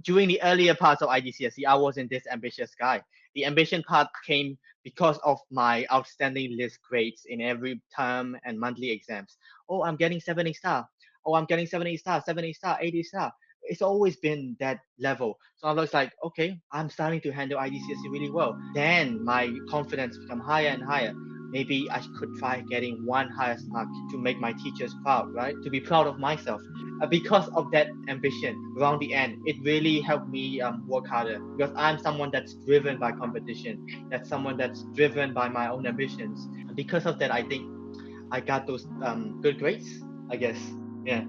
during the earlier parts of iGCSE, I wasn't this ambitious guy. The ambition part came because of my outstanding list grades in every term and monthly exams. Oh, I'm getting 70 star. Oh, I'm getting 70 star, 70 star, 80 star. It's always been that level. So I was like, okay, I'm starting to handle iGCSE really well. Then my confidence become higher and higher. Maybe I could try getting one highest mark to make my teachers proud, right? To be proud of myself. Because of that ambition around the end, it really helped me work harder because I'm someone that's driven by competition. That's someone that's driven by my own ambitions. And because of that, I think I got those good grades, I guess. Yeah.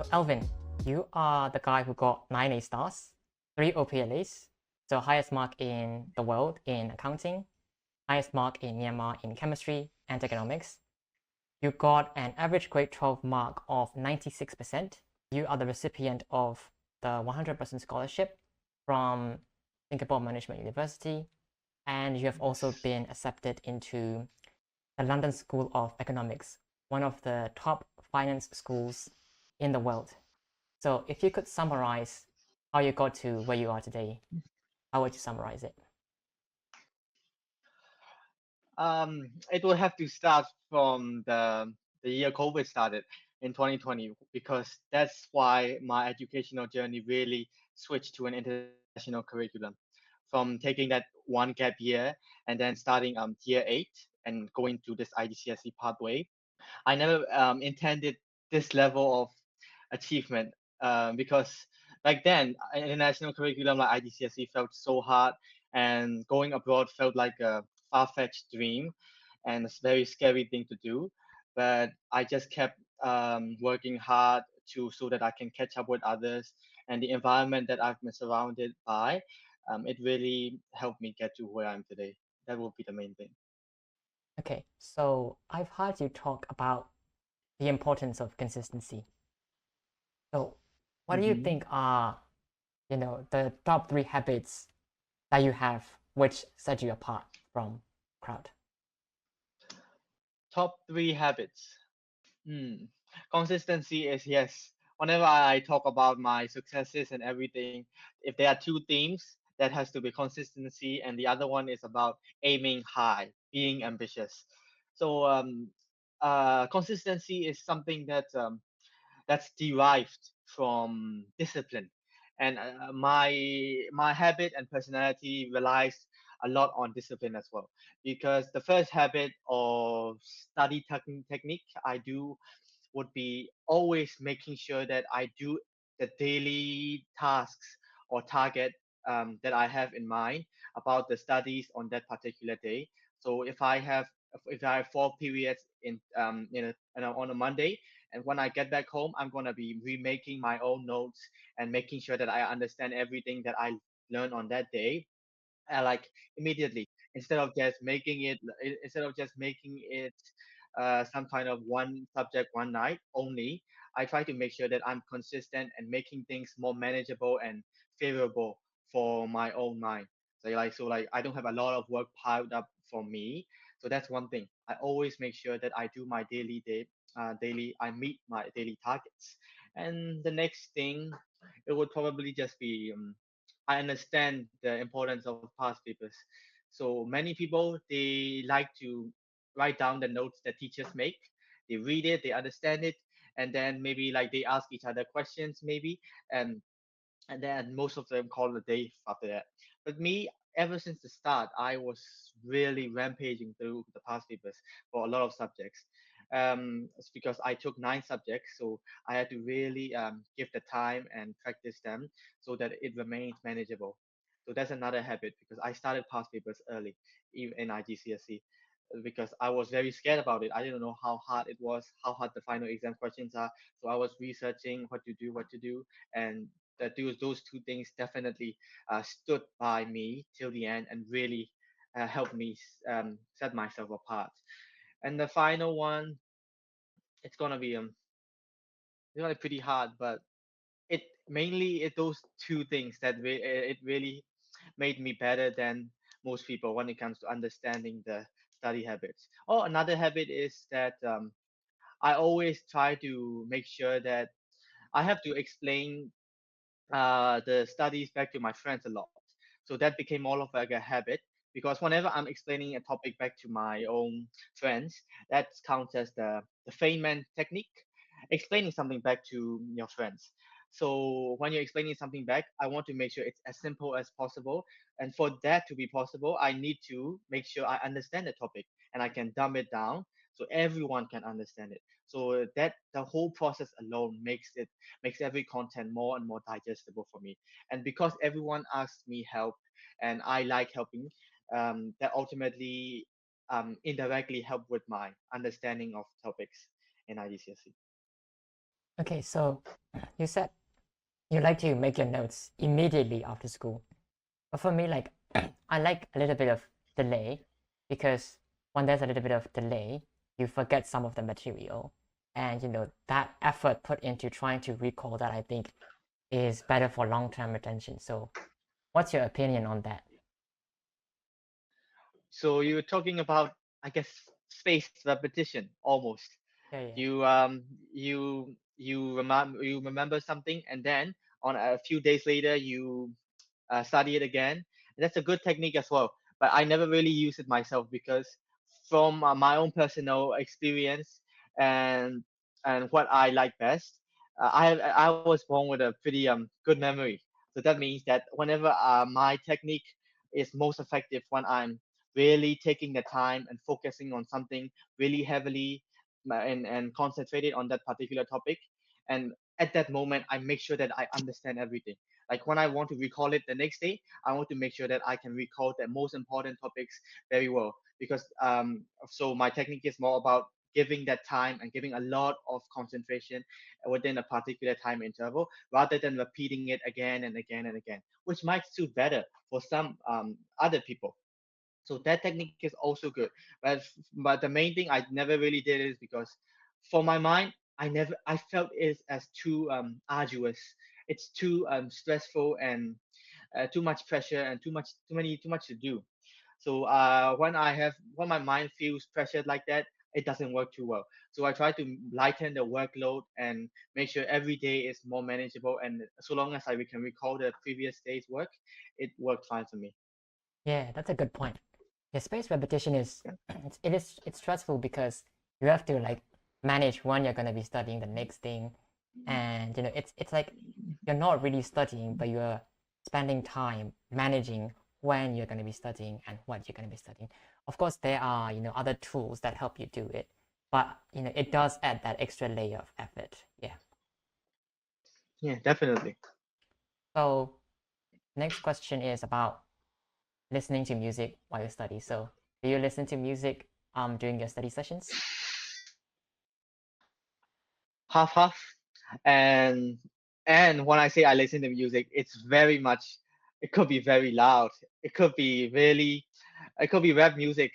So Alvin, you are the guy who got 9 A stars, 3 OPLAs, so highest mark in the world in accounting, highest mark in Myanmar in chemistry and economics. You got an average grade 12 mark of 96%. You are the recipient of the 100% scholarship from Singapore Management University, and you have also been accepted into the London School of Economics, one of the top finance schools in the world. So if you could summarize how you got to where you are today, how would you summarize it? It will have to start from the year COVID started in 2020 because that's why my educational journey really switched to an international curriculum. From taking that one gap year and then starting year 8 and going to this iGCSE pathway, I never intended this level of achievement because back then international curriculum like iGCSE felt so hard, and going abroad felt like a far-fetched dream and it's a very scary thing to do. But I just kept working hard to so that I can catch up with others, and the environment that I've been surrounded by, it really helped me get to where I am today. That would be the main thing. Okay, so I've heard you talk about the importance of consistency. So what do you Hmm. think are, the top 3 habits that you have which set you apart from crowd? Top 3 habits. Hmm. Consistency is yes. Whenever I talk about my successes and everything, if there are two themes, that has to be consistency, and the other one is about aiming high, being ambitious. So consistency is something that's derived from discipline, and my habit and personality relies a lot on discipline as well, because the first habit of study technique I do would be always making sure that I do the daily tasks or target that I have in mind about the studies on that particular day. So if I have 4 periods on a Monday, and when I get back home, I'm gonna be remaking my own notes and making sure that I understand everything that I learned on that day, like immediately, instead of just making it some kind of one subject one night only. I try to make sure that I'm consistent and making things more manageable and favorable for my own mind. So I don't have a lot of work piled up for me. So that's one thing. I always make sure that I do my daily I meet my daily targets. And the next thing, it would probably just be I understand the importance of past papers. So many people, they like to write down the notes that teachers make. They read it, they understand it, and then maybe like they ask each other questions maybe, and and then most of them call it a day after that. But me, ever since the start, I was really rampaging through the past papers for a lot of subjects. It's because I took 9 subjects, so I had to really give the time and practice them so that it remains manageable. So that's another habit because I started past papers early, even in iGCSE, because I was very scared about it. I didn't know how hard it was, how hard the final exam questions are. So I was researching what to do, and those 2 things definitely stood by me till the end and really helped me set myself apart. And the final one, it's gonna be pretty hard, but those 2 things that it really made me better than most people when it comes to understanding the study habits. Or another habit is that I always try to make sure that I have to explain the studies back to my friends a lot. So that became more of like a habit because whenever I'm explaining a topic back to my own friends, that counts as the Feynman technique, explaining something back to your friends. So when you're explaining something back, I want to make sure it's as simple as possible. And for that to be possible, I need to make sure I understand the topic and I can dumb it down so everyone can understand it. So that the whole process alone makes every content more and more digestible for me. And because everyone asks me help and I like helping, that ultimately indirectly help with my understanding of topics in iGCSE. Okay, so you said you like to make your notes immediately after school. But for me, like I like a little bit of delay because when there's a little bit of delay, you forget some of the material. And that effort put into trying to recall that I think is better for long-term retention. So what's your opinion on that? So you're talking about, I guess, spaced repetition almost. Yeah, yeah. You remember something, and then on a few days later you study it again. That's a good technique as well. But I never really use it myself because from my own personal experience and and what I like best, I was born with a pretty good memory. So that means that whenever my technique is most effective when I'm really taking the time and focusing on something really heavily and concentrated on that particular topic. And at that moment, I make sure that I understand everything. Like when I want to recall it the next day, I want to make sure that I can recall the most important topics very well. Because so my technique is more about giving that time and giving a lot of concentration within a particular time interval rather than repeating it again and again and again, which might suit better for some other people. So that technique is also good. But the main thing I never really did is because for my mind, I felt it as too arduous. It's too stressful and too much pressure and too much to do. So when my mind feels pressured like that, it doesn't work too well. So I try to lighten the workload and make sure every day is more manageable. And so long as I we can recall the previous day's work, it worked fine for me. Yeah, that's a good point. Yeah, spaced repetition is Yeah. it's stressful because you have to like manage when you're gonna be studying the next thing, and it's like you're not really studying, but you're spending time managing when you're gonna be studying and what you're gonna be studying. Of course, there are other tools that help you do it, but it does add that extra layer of effort. Yeah. Yeah, definitely. So next question is about listening to music while you study. So do you listen to music during your study sessions? Half half. And and when I say I listen to music, it's very much. It could be very loud. It could be really. It could be rap music.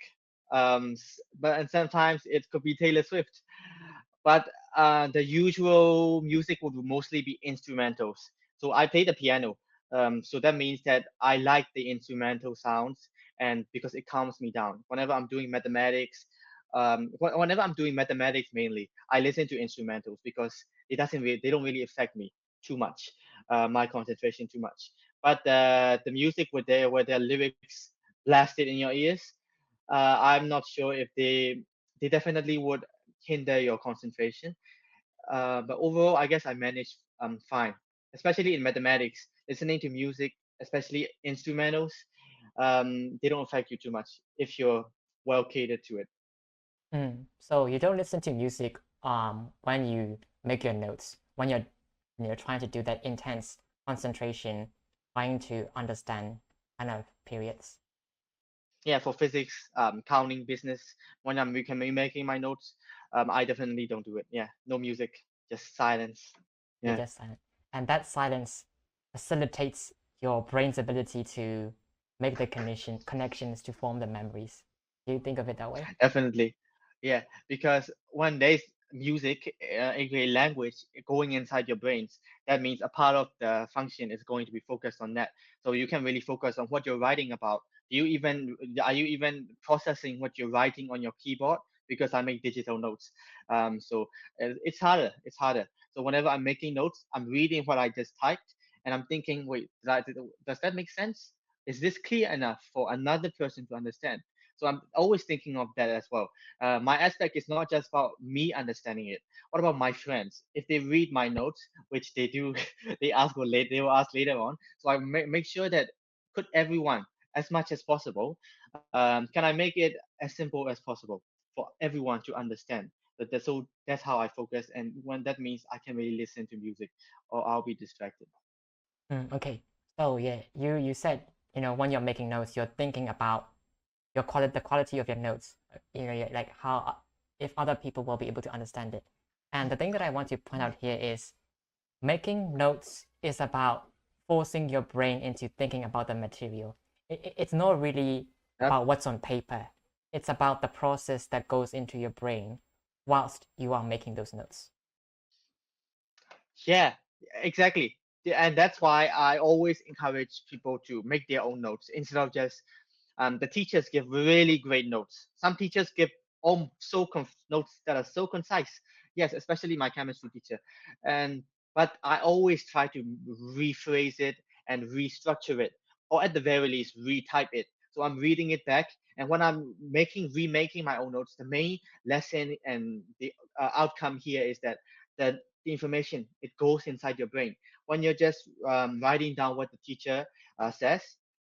But and sometimes it could be Taylor Swift. But the usual music would mostly be instrumentals. So I play the piano. So that means that I like the instrumental sounds, and because it calms me down. Whenever I'm doing mathematics mainly, I listen to instrumentals because they don't really affect me too much, my concentration too much. But the music with their lyrics blasted in your ears, I'm not sure if they definitely would hinder your concentration. But overall, I guess I managed fine, especially in mathematics. Listening to music, especially instrumentals, they don't affect you too much if you're well catered to it. So you don't listen to music when you make your notes, when you're trying to do that intense concentration, trying to understand kind of periods. Yeah, for physics, counting business, when I'm making my notes, I definitely don't do it. Yeah, no music, just silence. You're Yeah, just silent. And that silence facilitates your brain's ability to make the connections to form the memories. Do you think of it that way? definitely. Yeah, because when there's music, aka language, going inside your brains, that means a part of the function is going to be focused on that. So you can really focus on what you're writing about are you even processing what you're writing on your keyboard? Because I make digital notes. So it's harder. It's harder. So whenever I'm making notes, I'm reading what I just typed, and I'm thinking, wait, does that make sense? Is this clear enough for another person to understand? So I'm always thinking of that as well. My aspect is not just about me understanding it. What about my friends? If they read my notes, which they do, they will ask later on. So I make sure that could everyone, as much as possible, can I make it as simple as possible for everyone to understand? So that's how I focus, and when that means I can really listen to music, or I'll be distracted. Okay. So yeah, you said, when you're making notes, you're thinking about the quality of your notes. Like how if other people will be able to understand it. And the thing that I want to point out here is making notes is about forcing your brain into thinking about the material. It's not really Yep. about what's on paper. It's about the process that goes into your brain whilst you are making those notes. Yeah, exactly. Yeah, and that's why I always encourage people to make their own notes instead of just the teachers give really great notes. Some teachers give notes that are so concise. Yes, especially my chemistry teacher. And but I always try to rephrase it and restructure it, or at the very least retype it. So I'm reading it back, and when I'm remaking my own notes, the main lesson and the outcome here is that the information, it goes inside your brain. When you're just writing down what the teacher says,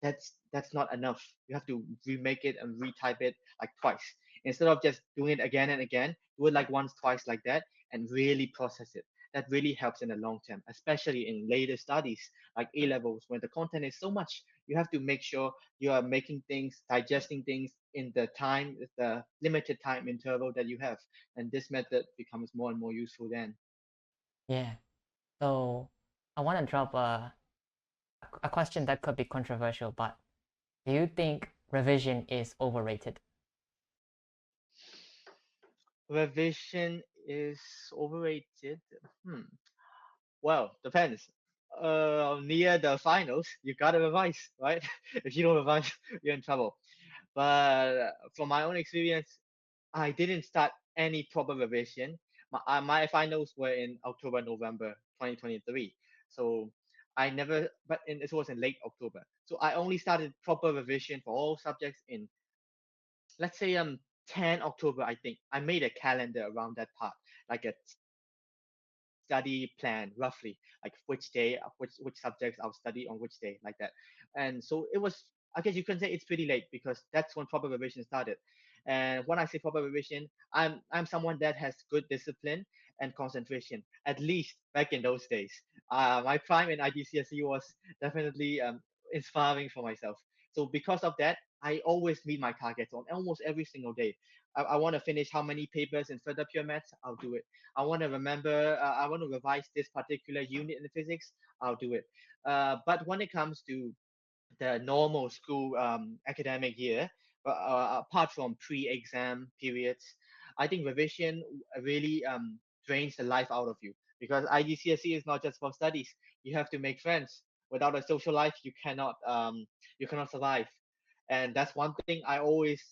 that's not enough. You have to remake it and retype it like twice. Instead of just doing it again and again, do it like once, twice like that, and really process it. That really helps in the long term, especially in later studies like A levels, when the content is so much. You have to make sure you are making things, digesting things in the limited time interval that you have, and this method becomes more and more useful then. Yeah. So I want to drop a question that could be controversial, but do you think revision is overrated? Revision is overrated. Hmm. Well, depends. Near the finals, you gotta revise, right? If you don't revise, you're in trouble. But from my own experience, I didn't start any proper revision. My finals were in October, November 2023. So it was in late October. So I only started proper revision for all subjects in, let's say, 10 October, I think. I made a calendar around that part, like a study plan roughly, like which day, which subjects I'll study on which day, like that. And so it was, I guess you can say it's pretty late because that's when proper revision started. And when I say proper revision, I'm someone that has good discipline and concentration, at least back in those days. My prime in iGCSE was definitely inspiring for myself. So because of that, I always meet my targets on almost every single day. I want to finish how many papers in further pure maths, I'll do it. I want to revise this particular unit in physics, I'll do it. But when it comes to the normal school academic year, apart from pre-exam periods, I think revision really drains the life out of you, because IGCSE is not just for studies. You have to make friends. Without a social life, you cannot survive. And that's one thing I always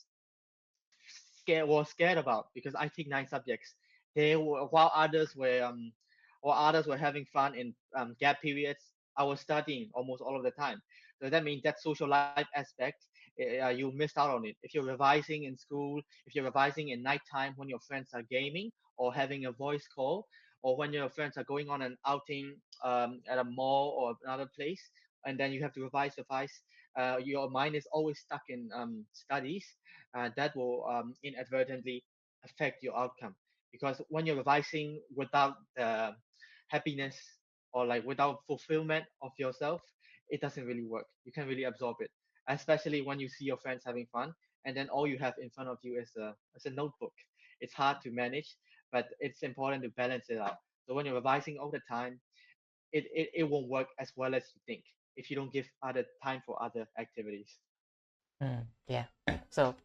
scared about, because I take 9 subjects. They were while others were having fun in gap periods. I was studying almost all of the time. So that means that social life aspect, you missed out on it. If you're revising in school, if you're revising in nighttime when your friends are gaming or having a voice call, or when your friends are going on an outing at a mall or another place, and then you have to revise, your mind is always stuck in studies. That will inadvertently affect your outcome, because when you're revising without the happiness, or like without fulfillment of yourself, it doesn't really work. You can't really absorb it, especially when you see your friends having fun, and then all you have in front of you is a notebook. It's hard to manage, but it's important to balance it out. So when you're revising all the time, it won't work as well as you think if you don't give other time for other activities. Yeah. So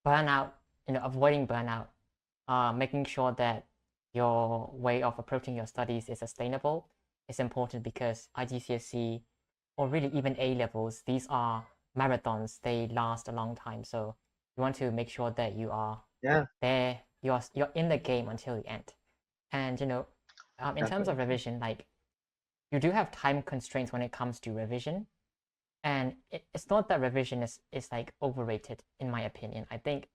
burnout, avoiding burnout, making sure that your way of approaching your studies is sustainable is important, because IGCSE or really even A levels, these are marathons, they last a long time. So you want to make sure that you are Yeah, there, you're in the game until the end. And in terms of definitely. revision, like you do have time constraints when it comes to revision. And it's not that revision is like overrated, in my opinion. I think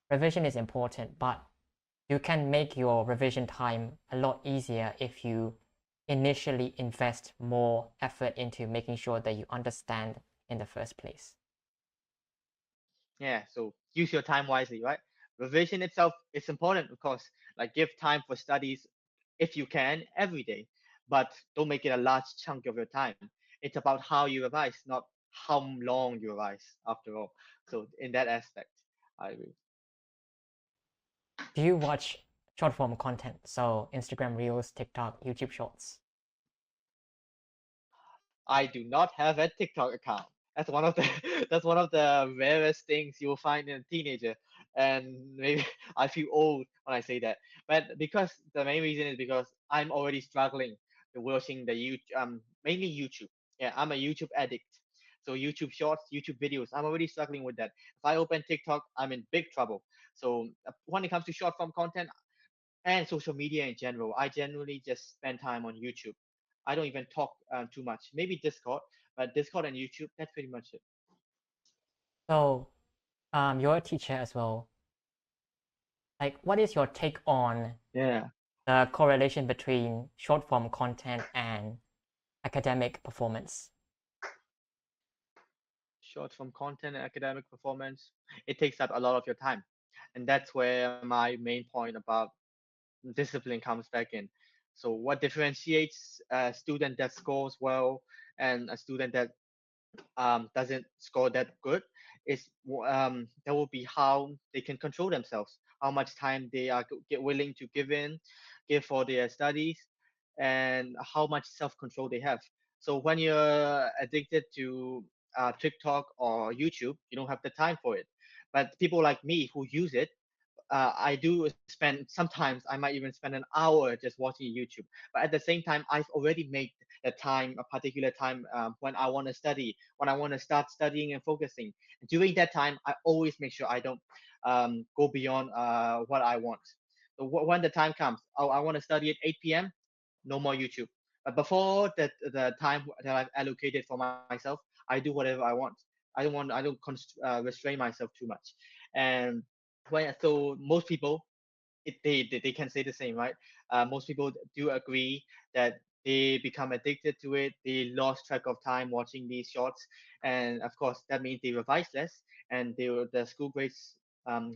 revision is important, but you can make your revision time a lot easier if you initially invest more effort into making sure that you understand in the first place. Yeah, so use your time wisely, right? Revision itself is important, of course. Like give time for studies if you can every day, but don't make it a large chunk of your time. It's about how you revise, not how long you revise, after all. So in that aspect, I agree. Do you watch short form content? So Instagram Reels, TikTok, YouTube Shorts. I do not have a TikTok account. That's one of the that's one of the rarest things you'll find in a teenager. And maybe I feel old when I say that. But because the main reason is because I'm already struggling with watching the YouTube, mainly YouTube. Yeah, I'm a YouTube addict. So YouTube Shorts, YouTube videos, I'm already struggling with that. If I open TikTok, I'm in big trouble. So when it comes to short form content, and social media in general, I generally just spend time on YouTube. I don't even talk too much. Maybe Discord, but Discord and YouTube, that's pretty much it. So you're a teacher as well. Like, what is your take on Yeah. the correlation between short form content and academic performance? Short form content and academic performance, it takes up a lot of your time. And that's where my main point about discipline comes back in. So, what differentiates a student that scores well and a student that doesn't score that good is that will be how they can control themselves, how much time they are get willing to give for their studies, and how much self-control they have. So when you're addicted to TikTok or YouTube, you don't have the time for it. But people like me who use it, I do spend sometimes I might even spend an hour just watching YouTube. But at the same time, I've already made a time, a particular time when I want to study, when I want to start studying and focusing. And during that time, I always make sure I don't go beyond what I want. So when the time comes, oh, I want to study at 8 p.m., no more YouTube. But before the time that I've allocated for myself, I do whatever I want. I don't restrain myself too much. And so most people they can say the same, right? Most people do agree that they become addicted to it. They lost track of time watching these shorts, and of course that means they revise less, and the school grades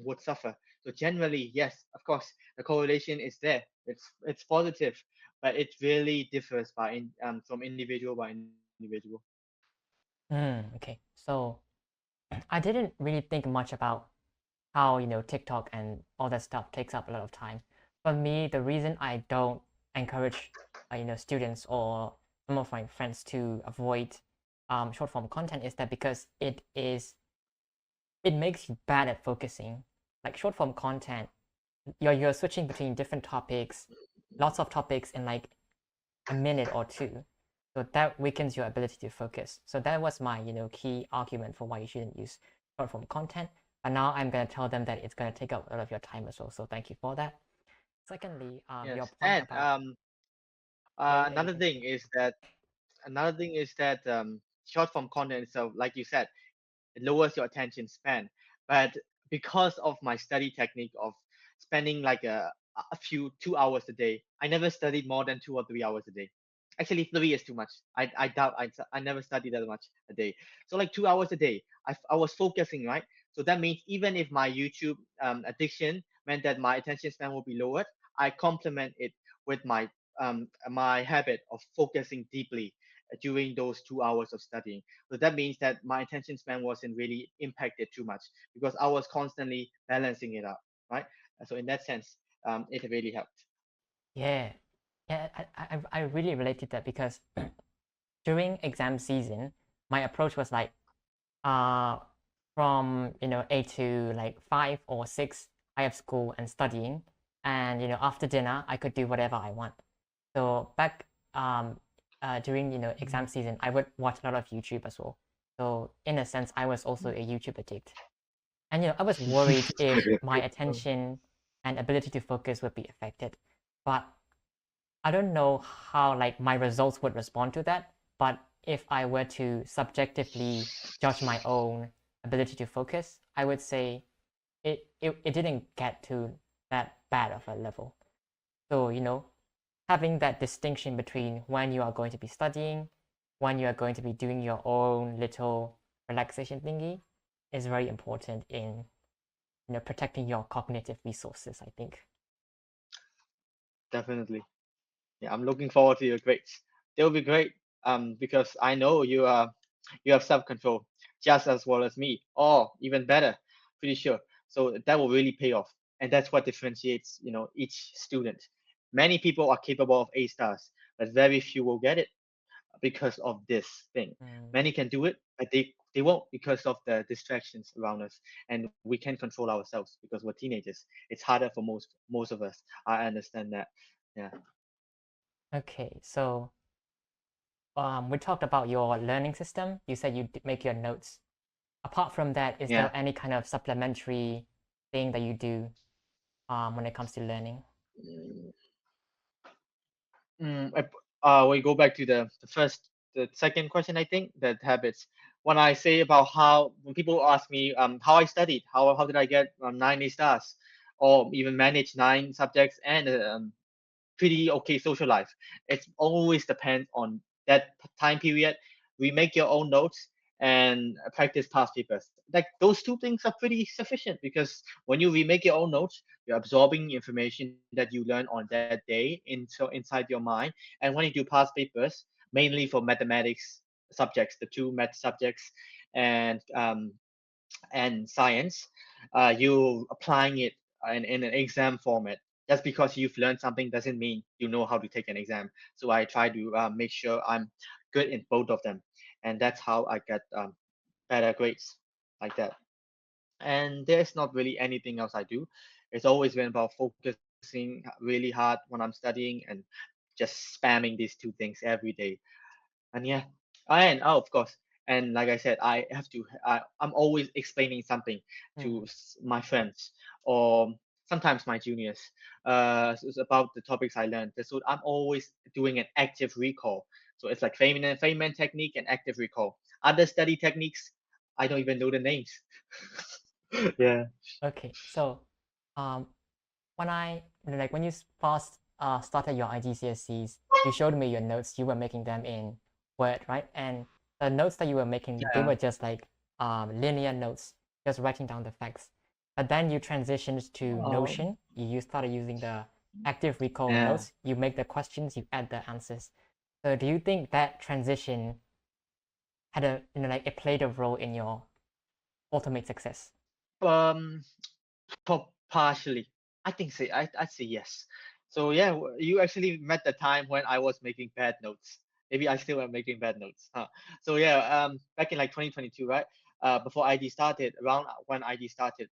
would suffer. So generally, yes, of course, the correlation is there. It's positive, but it really differs from individual by individual. Okay, so I didn't really think much about how TikTok and all that stuff takes up a lot of time. For me, the reason I don't encourage students or some of my friends to avoid short form content is that because it makes you bad at focusing. Like short form content, you're switching between different topics, lots of topics in like a minute or two. So that weakens your ability to focus. So that was my key argument for why you shouldn't use short form content. But now I'm gonna tell them that it's gonna take up a lot of your time as well. So thank you for that. Secondly, your Yes, point and about yeah, you another can thing continue. is that short form content itself, like you said, it lowers your attention span. But because of my study technique of spending like a few 2 hours a day, I never studied more than 2 or 3 hours a day. Actually, three is too much. I doubt I never studied that much a day. So like 2 hours a day, I was focusing, right. So that means even if my YouTube addiction meant that my attention span will be lowered, I complement it with my habit of focusing deeply during those 2 hours of studying. So that means that my attention span wasn't really impacted too much because I was constantly balancing it out, right? So in that sense, it really helped. Yeah, yeah, I really related that because during exam season, my approach was like uh from 8 to like 5 or 6 I have school and studying, and after dinner I could do whatever I want. So back during exam season I would watch a lot of YouTube as well. So in a sense, I was also a YouTube addict. And I was worried if my attention and ability to focus would be affected. But I don't know how like my results would respond to that. But if I were to subjectively judge my own ability to focus, I would say it didn't get to that bad of a level. So, having that distinction between when you are going to be studying, when you are going to be doing your own little relaxation thingy is very important in protecting your cognitive resources, I think. Definitely. Yeah, I'm looking forward to your grades. They'll be great. Because I know you have self-control just as well as me, or even better, pretty sure. So that will really pay off, and that's what differentiates, each student. Many people are capable of A stars, but very few will get it because of this thing. Mm. Many can do it, but they won't because of the distractions around us, and we can't control ourselves because we're teenagers. It's harder for most of us. I understand that. Yeah. Okay, so we talked about your learning system. You said you make your notes. Apart from that, is there Yeah. any kind of supplementary thing that you do when it comes to learning? Mm, we go back to the second question. I think that habits. When I say about when people ask me how I studied, how did I get 9 A stars, or even manage 9 subjects and pretty okay social life. It always depends on that time period. We make your own notes and practice past papers. Like those two things are pretty sufficient because when you remake your own notes, you're absorbing information that you learn on that day inside your mind. And when you do past papers, mainly for mathematics subjects, the two math subjects, and science, you applying it in an exam format. Just because you've learned something doesn't mean you know how to take an exam. So I try to make sure I'm good in both of them, and that's how I get better grades like that. And there's not really anything else I do. It's always been about focusing really hard when I'm studying and just spamming these two things every day. And yeah, and oh, of course, and like I said, I'm always explaining something to Mm. my friends or sometimes my juniors. So it's about the topics I learned. So I'm always doing an active recall. So it's like Feynman technique and active recall. Other study techniques, I don't even know the names. Yeah. Okay, so um, when you first started your iGCSEs, you showed me your notes. You were making them in Word, right? And the notes that you were making, they Yeah. were just like linear notes, just writing down the facts. But then you transitioned to Oh, Notion. You started using the active recall yeah. notes. You make the questions, you add the answers. So do you think that transition had like it played a role in your ultimate success? Um, partially. I think I'd say yes. So yeah, you actually met the time when I was making bad notes. Maybe I still am making bad notes. Huh? So yeah, back in like 2022, right? Before ID started, around when ID started,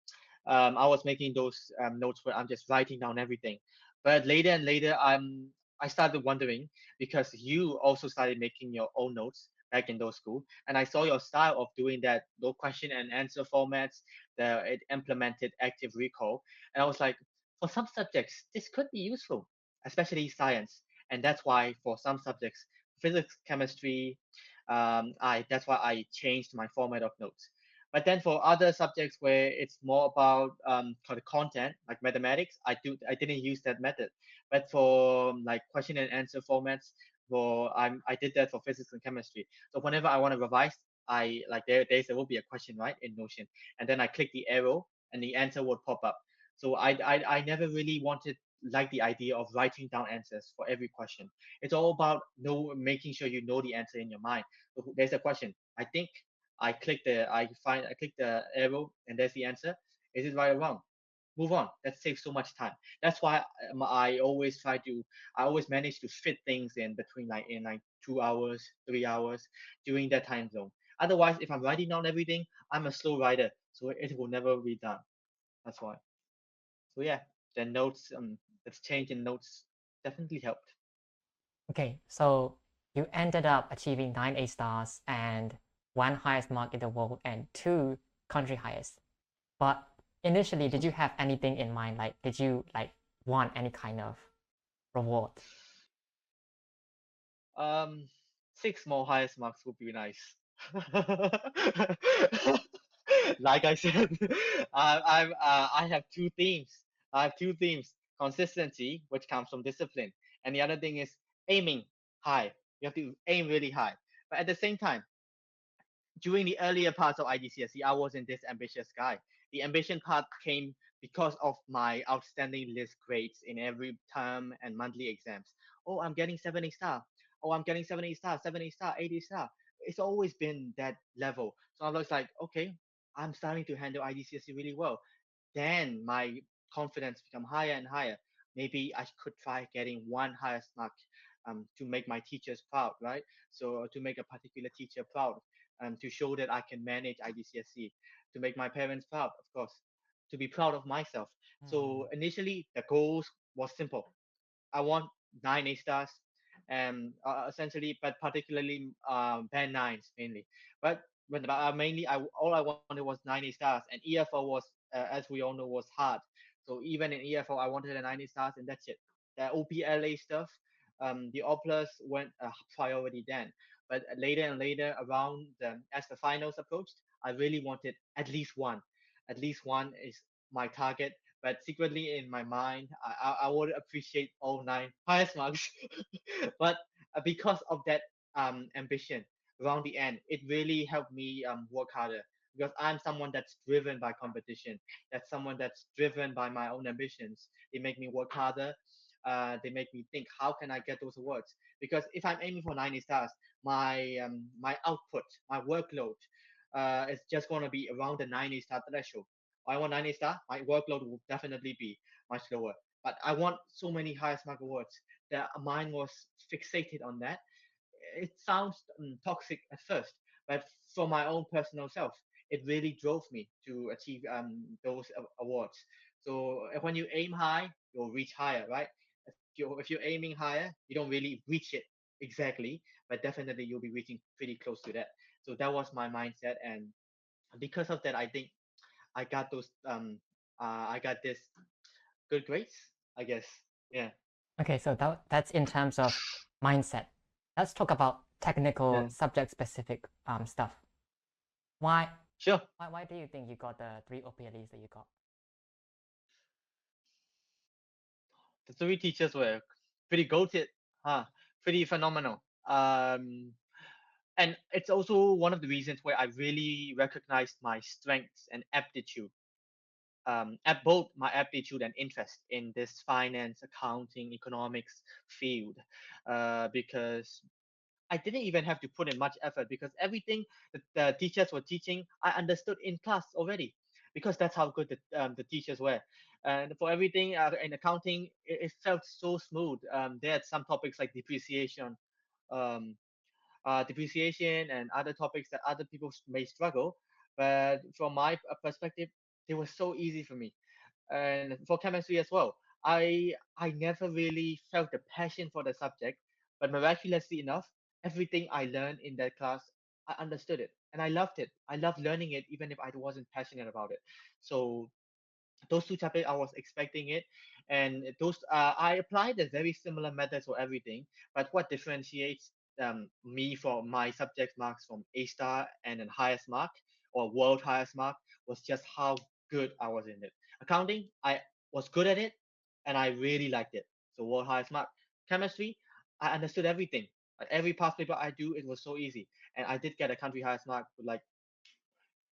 I was making those notes where I'm just writing down everything. But later and later, I started wondering because you also started making your own notes back in those school, and I saw your style of doing that, those question and answer formats, it implemented active recall, and I was like, for some subjects, this could be useful, especially science, and that's why for some subjects, physics, chemistry, I that's why I changed my format of notes. But then for other subjects where it's more about kind of content, like mathematics, I didn't use that method. But for like question and answer formats, I did that for physics and chemistry. So whenever I want to revise, I like there will be a question right in Notion, and then I click the arrow and the answer would pop up. So I never really wanted like the idea of writing down answers for every question. It's all about making sure you know the answer in your mind. So there's a question. I think I click the arrow and there's the answer. Is it right or wrong? Move on. That saves so much time. That's why I always manage to fit things in between like 2 hours, 3 hours during that time zone. Otherwise, if I'm writing down everything, I'm a slow writer, so it will never be done. That's why. So yeah, the notes, the change in notes definitely helped. Okay, so you ended up achieving 9 A stars and one highest mark in the world and two country highest. But initially, did you have anything in mind? Like, did you like want any kind of reward? Um, 6 more highest marks would be nice. Like I said, I have two themes. I have two themes: consistency, which comes from discipline, and the other thing is aiming high. You have to aim really high. But at the same time, during the earlier parts of iGCSE, I wasn't this ambitious guy. The ambition part came because of my outstanding list grades in every term and monthly exams. Oh, I'm getting 70 star. Oh, I'm getting 70 star, 70 star, 80 star. It's always been that level. So I was like, okay, I'm starting to handle iGCSE really well. Then my confidence become higher and higher. Maybe I could try getting one highest mark to make my teachers proud, right? So to make a particular teacher proud, to show that I can manage IGCSE, to make my parents proud, of course, to be proud of myself. Hmm. So initially, the goals was simple. I want 9 A stars, and essentially, but particularly band nines mainly. But mainly, all I wanted was 9 A stars, and EFO was, as we all know, was hard. So even in EFO, I wanted a 9 A stars, and that's it. The OPLA stuff, the OPLAs went a priority then. But later and later, as the finals approached, I really wanted at least one. At least one is my target, but secretly in my mind, I would appreciate all 9 highest marks. But because of that ambition around the end, it really helped me work harder because I'm someone that's driven by competition. That's someone that's driven by my own ambitions. They make me work harder. They make me think, how can I get those awards? Because if I'm aiming for 90 stars, my output, my workload, is just going to be around the 90 star threshold. I want 90 star, my workload will definitely be much lower. But I want so many highest mark awards that mine was fixated on that. It sounds toxic at first, but for my own personal self, it really drove me to achieve those awards. So when you aim high, you'll reach higher, right? If you're aiming higher, you don't really reach it exactly, but definitely you'll be reaching pretty close to that. So that was my mindset, and because of that, I think I got those I got this good grades, I guess. Yeah. Okay, so that's in terms of mindset. Let's talk about technical, Yeah. subject-specific stuff. Why, Sure. why do you think you got the three OPLEs that you got? The three teachers were pretty goated, huh? Pretty phenomenal. And it's also one of the reasons where I really recognized my strengths and aptitude, at both my aptitude and interest in this finance, accounting, economics field, because I didn't even have to put in much effort because everything that the teachers were teaching, I understood in class already because that's how good the teachers were. And for everything in accounting, it felt so smooth. They had some topics like um, depreciation and other topics that other people may struggle. But from my perspective, they were so easy for me. And for chemistry as well, I never really felt the passion for the subject, but miraculously enough, everything I learned in that class, I understood it and I loved it. I loved learning it even if I wasn't passionate about it. So those two topics I was expecting it, and those I applied the very similar methods for everything. But what differentiates me from my subject marks from A star and then highest mark or world highest mark was just how good I was in it. Accounting, I was good at it, and I really liked it. So world highest mark. Chemistry, I understood everything. Like every past paper I do, it was so easy, and I did get a country highest mark with like,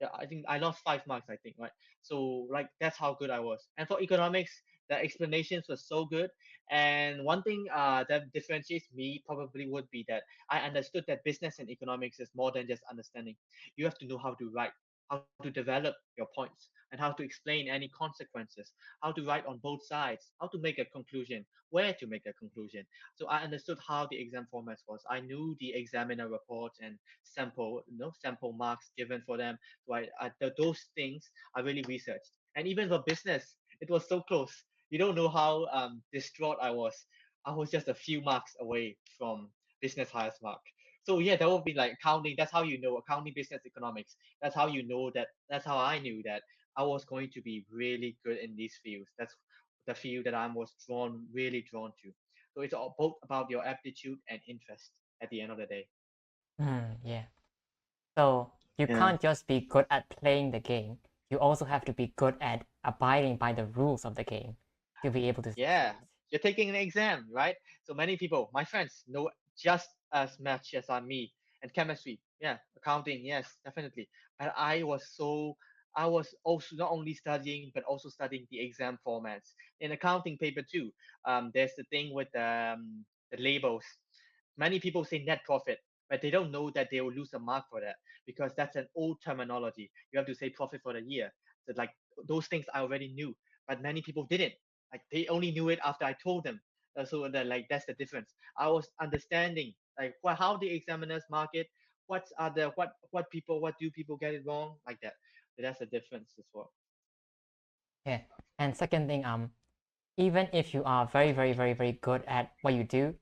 yeah, I think I lost 5 marks, I think, right? So like that's how good I was. And for economics, the explanations were so good. And one thing that differentiates me probably would be that I understood that business and economics is more than just understanding. You have to know how to write, how to develop your points, and how to explain any consequences, how to write on both sides, how to make a conclusion, where to make a conclusion. So I understood how the exam formats was. I knew the examiner reports and sample marks given for them. So those things I really researched. And even for business, it was so close. You don't know how distraught I was. I was just a few marks away from business highest mark. So yeah, that would be like accounting. That's how you know accounting, business, economics. That's how you know that. That's how I knew that I was going to be really good in these fields. That's the field that I was really drawn to. So it's all, both about your aptitude and interest at the end of the day. Yeah. So you Yeah. can't just be good at playing the game. You also have to be good at abiding by the rules of the game to be able to Yeah, succeed. you're taking an exam, right? So many people, my friends, know just as much as I me. And chemistry, yeah, accounting, yes, definitely. But I was also not only studying, but also studying the exam formats. In accounting paper too, there's the thing with the labels. Many people say net profit, but they don't know that they will lose a mark for that because that's an old terminology. You have to say profit for the year. So like those things I already knew, but many people didn't. Like they only knew it after I told them. So that like that's the difference. I was understanding like how the examiners mark it. What's other what do people get it wrong like that. So that's the difference as well. Yeah. And second thing, even if you are very, very, very, very good at what you do,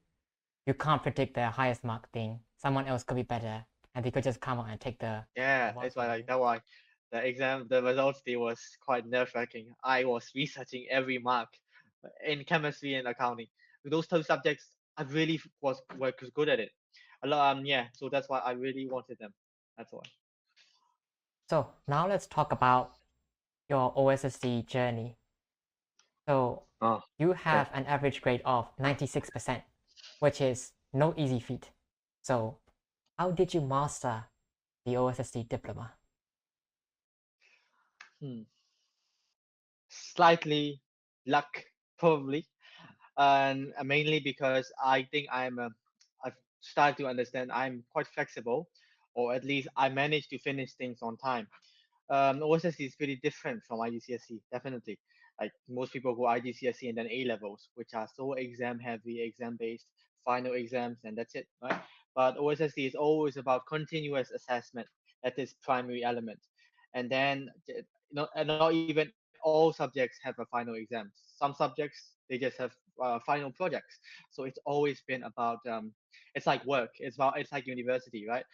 you can't predict the highest mark thing. Someone else could be better, and they could just come out and take the Yeah, mark it's why from like you. that why the results they was quite nerve wracking. I was researching every mark in chemistry and accounting. Those two subjects I really was good at it. A lot yeah, so that's why I really wanted them. That's why. So now let's talk about your OSSD journey. So Oh, you okay. have an average grade of 96%, which is no easy feat. So how did you master the OSSD diploma? Hmm. Slightly luck probably, and mainly because I think I've started to understand I'm quite flexible, or at least I managed to finish things on time. OSSE is pretty different from iGCSE, definitely. Like most people go iGCSE and then A levels, which are so exam heavy, exam based, final exams, and that's it, right? But OSSE is always about continuous assessment. That is primary element, and then and not even all subjects have a final exam. Some subjects they just have final projects. So it's always been about it's like work. It's like university, right?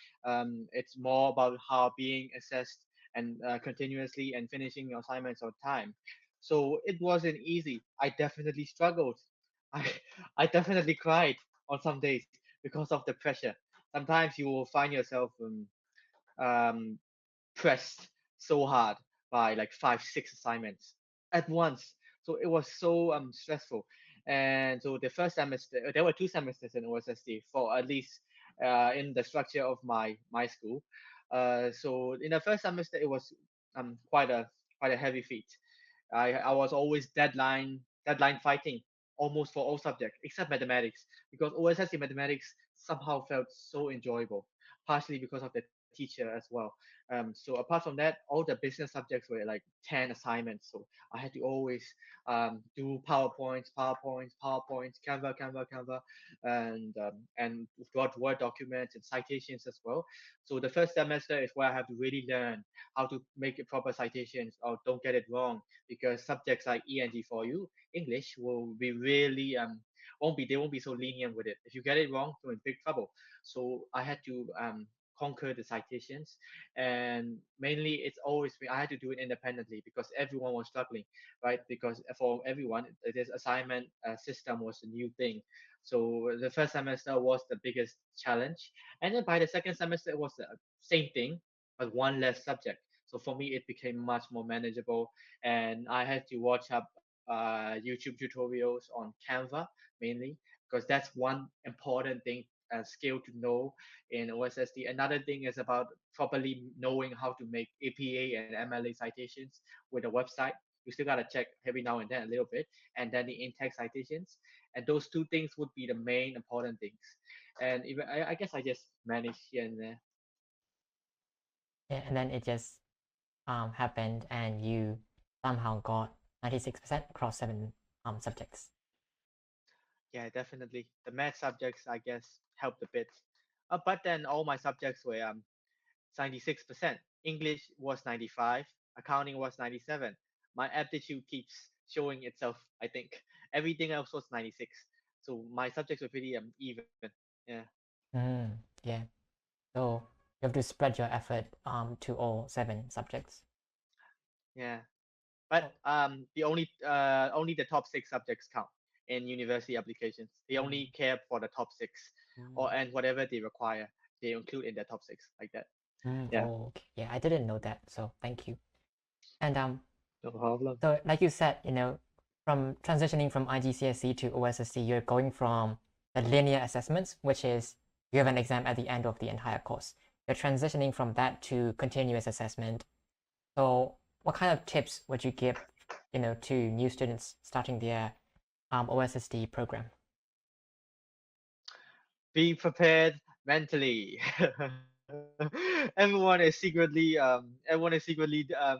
It's more about how being assessed and continuously and finishing your assignments on time. So it wasn't easy. I definitely struggled. I I definitely cried on some days because of the pressure. Sometimes you will find yourself um, pressed so hard by like 5, 6 assignments at once. So it was so stressful. And so the first semester, there were 2 semesters in OSSD for at least in the structure of my school. So in the first semester, it was quite a heavy feat. I was always deadline fighting almost for all subjects except mathematics because OSSE mathematics somehow felt so enjoyable, partially because of the teacher as well. So apart from that, all the business subjects were like 10 assignments. So I had to always do PowerPoints, Canva, and Word documents and citations as well. So the first semester is where I have to really learn how to make it proper citations or don't get it wrong because subjects like ENG for you, English will be really won't be so lenient with it. If you get it wrong, you're in big trouble. So I had to conquer the citations, and mainly it's always I had to do it independently because everyone was struggling, right? Because for everyone this assignment system was a new thing. So the first semester was the biggest challenge, and then by the second semester it was the same thing but one less subject. So for me it became much more manageable, and I had to watch up YouTube tutorials on Canva mainly because that's one important thing skill to know in OSSD. Another thing is about properly knowing how to make APA and MLA citations with a website. You still gotta check every now and then a little bit, and then the in-text citations. And those two things would be the main important things. And even I guess I just manage here and there. Yeah, and then it just happened, and you somehow got 96% across 7 subjects. Yeah, definitely. The math subjects I guess helped a bit. But then all my subjects were 96%. English was 95, accounting was 97. My aptitude keeps showing itself, I think. Everything else was 96. So my subjects were pretty even. Yeah. Mm, yeah. So you have to spread your effort to all 7 subjects. Yeah, but Oh, only the top 6 subjects count in university applications. They mm, only care for the top 6, mm, or and whatever they require, they include in the top 6 like that. Yeah, oh, okay. Yeah, I didn't know that. So thank you. And no problem. so like you said, from transitioning from iGCSE to OSSD, you're going from the linear assessments, which is you have an exam at the end of the entire course. You're transitioning from that to continuous assessment. So what kind of tips would you give, to new students starting their OSSD program? Be prepared mentally. Everyone is secretly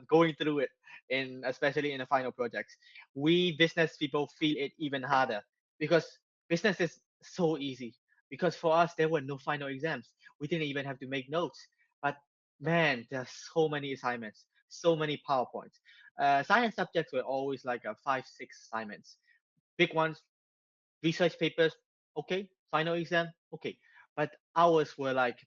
going through it, in especially in the final projects. We business people feel it even harder because business is so easy. Because for us there were no final exams. We didn't even have to make notes. But man, there's so many assignments, so many PowerPoints. Science subjects were always like a 5, 6 assignments. Big ones, research papers, okay. Final exam, okay. But ours were like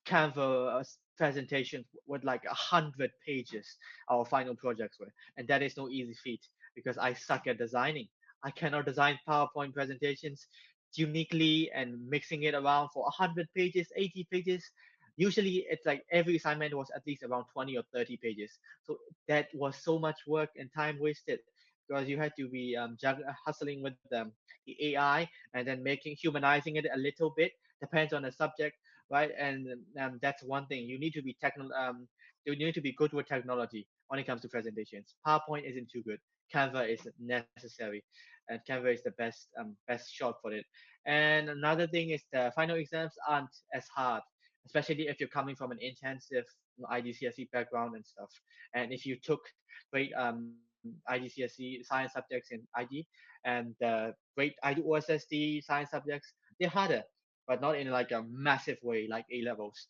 Canva presentations with like 100 pages. Our final projects were, and that is no easy feat because I suck at designing. I cannot design PowerPoint presentations uniquely and mixing it around for 100 pages, 80 pages. Usually, it's like every assignment was at least around 20 or 30 pages. So that was so much work and time wasted because you had to be hustling with the AI and then making humanizing it a little bit depends on the subject, right? And that's one thing you need to be technical. You need to be good with technology when it comes to presentations. PowerPoint isn't too good. Canva is necessary, and Canva is the best shot for it. And another thing is the final exams aren't as hard, especially if you're coming from an intensive IGCSE background and stuff. And if you took great IGCSE science subjects in IG and great OSSD science subjects, they're harder, but not in like a massive way like A levels.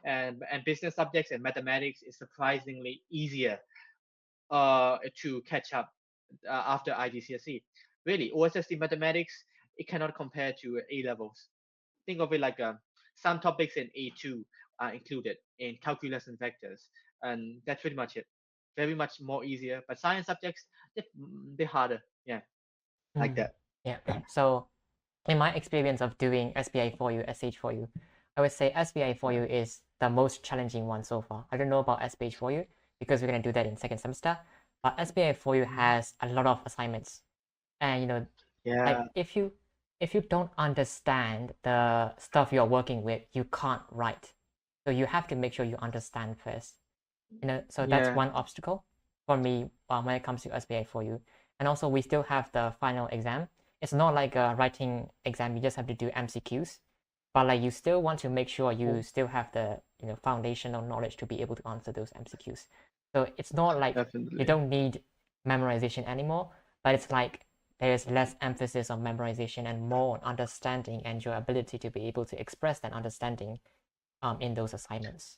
And business subjects and mathematics is surprisingly easier to catch up after IGCSE. Really, OSSD mathematics it cannot compare to A levels. Think of it like some topics in A2 are included in calculus and vectors, and that's pretty much it. Very much more easier, but science subjects they're harder. Yeah, like Mm, that. yeah. So in my experience of doing SBA for you, SH for you, I would say SBA for Yeah, you is the most challenging one so far. I don't know about SBH for you because we're gonna do that in second semester, but SBA for you mhm. has a lot of assignments, and Yeah, like if you don't understand the stuff you're working with, you can't write. So you have to make sure you understand first. So that's yeah. one obstacle for me when it comes to SBA for you. And also we still have the final exam. It's not like a writing exam, you just have to do MCQs. But like you still want to make sure you Oh, still have the foundational knowledge to be able to answer those MCQs. So it's not like you definitely. don't need memorization anymore, but it's like there is less emphasis on memorization and more on understanding and your ability to be able to express that understanding in those assignments.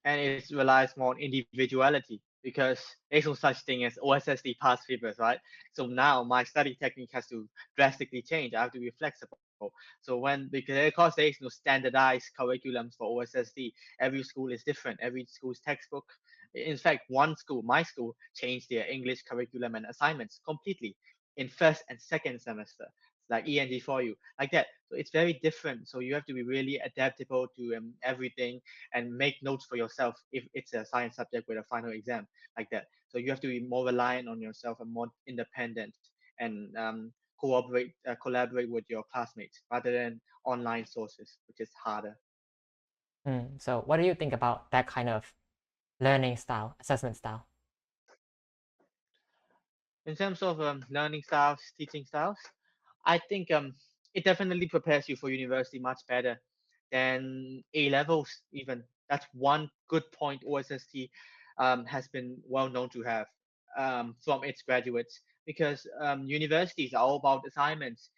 And it relies more on individuality because there's no such thing as OSSD past papers, right? So now my study technique has to drastically change. I have to be flexible. So because there is no standardized curriculums for OSSD, every school is different. Every school's textbook. In fact, one school, my school, changed their English curriculum and assignments completely in first and second semester, like ENG for you, like that. So it's very different. So you have to be really adaptable to everything and make notes for yourself if it's a science subject with a final exam like that. So you have to be more reliant on yourself and more independent and collaborate with your classmates rather than online sources, which is harder. So what do you think about that kind of learning style, assessment style? In terms of learning styles, teaching styles, I think it definitely prepares you for university much better than A levels. Even that's one good point OSST has been well known to have from its graduates because universities are all about assignments.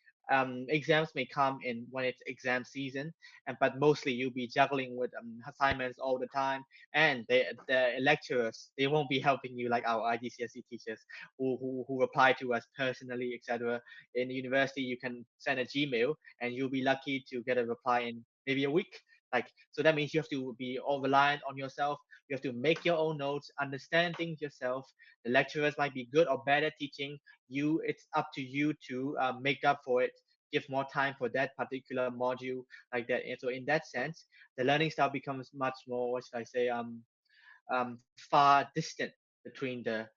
Exams may come in when it's exam season, but mostly you'll be juggling with assignments all the time, and the lecturers they won't be helping you like our IGCSE teachers who reply to us personally, etc. In the university, you can send a Gmail and you'll be lucky to get a reply in maybe a week Like, so that means you have to be all reliant on yourself. You have to make your own notes, understand things yourself. The lecturers might be good or bad at teaching you. It's up to you to make up for it, give more time for that particular module, like that. And so in that sense, the learning style becomes much more, what should I say, far distant between the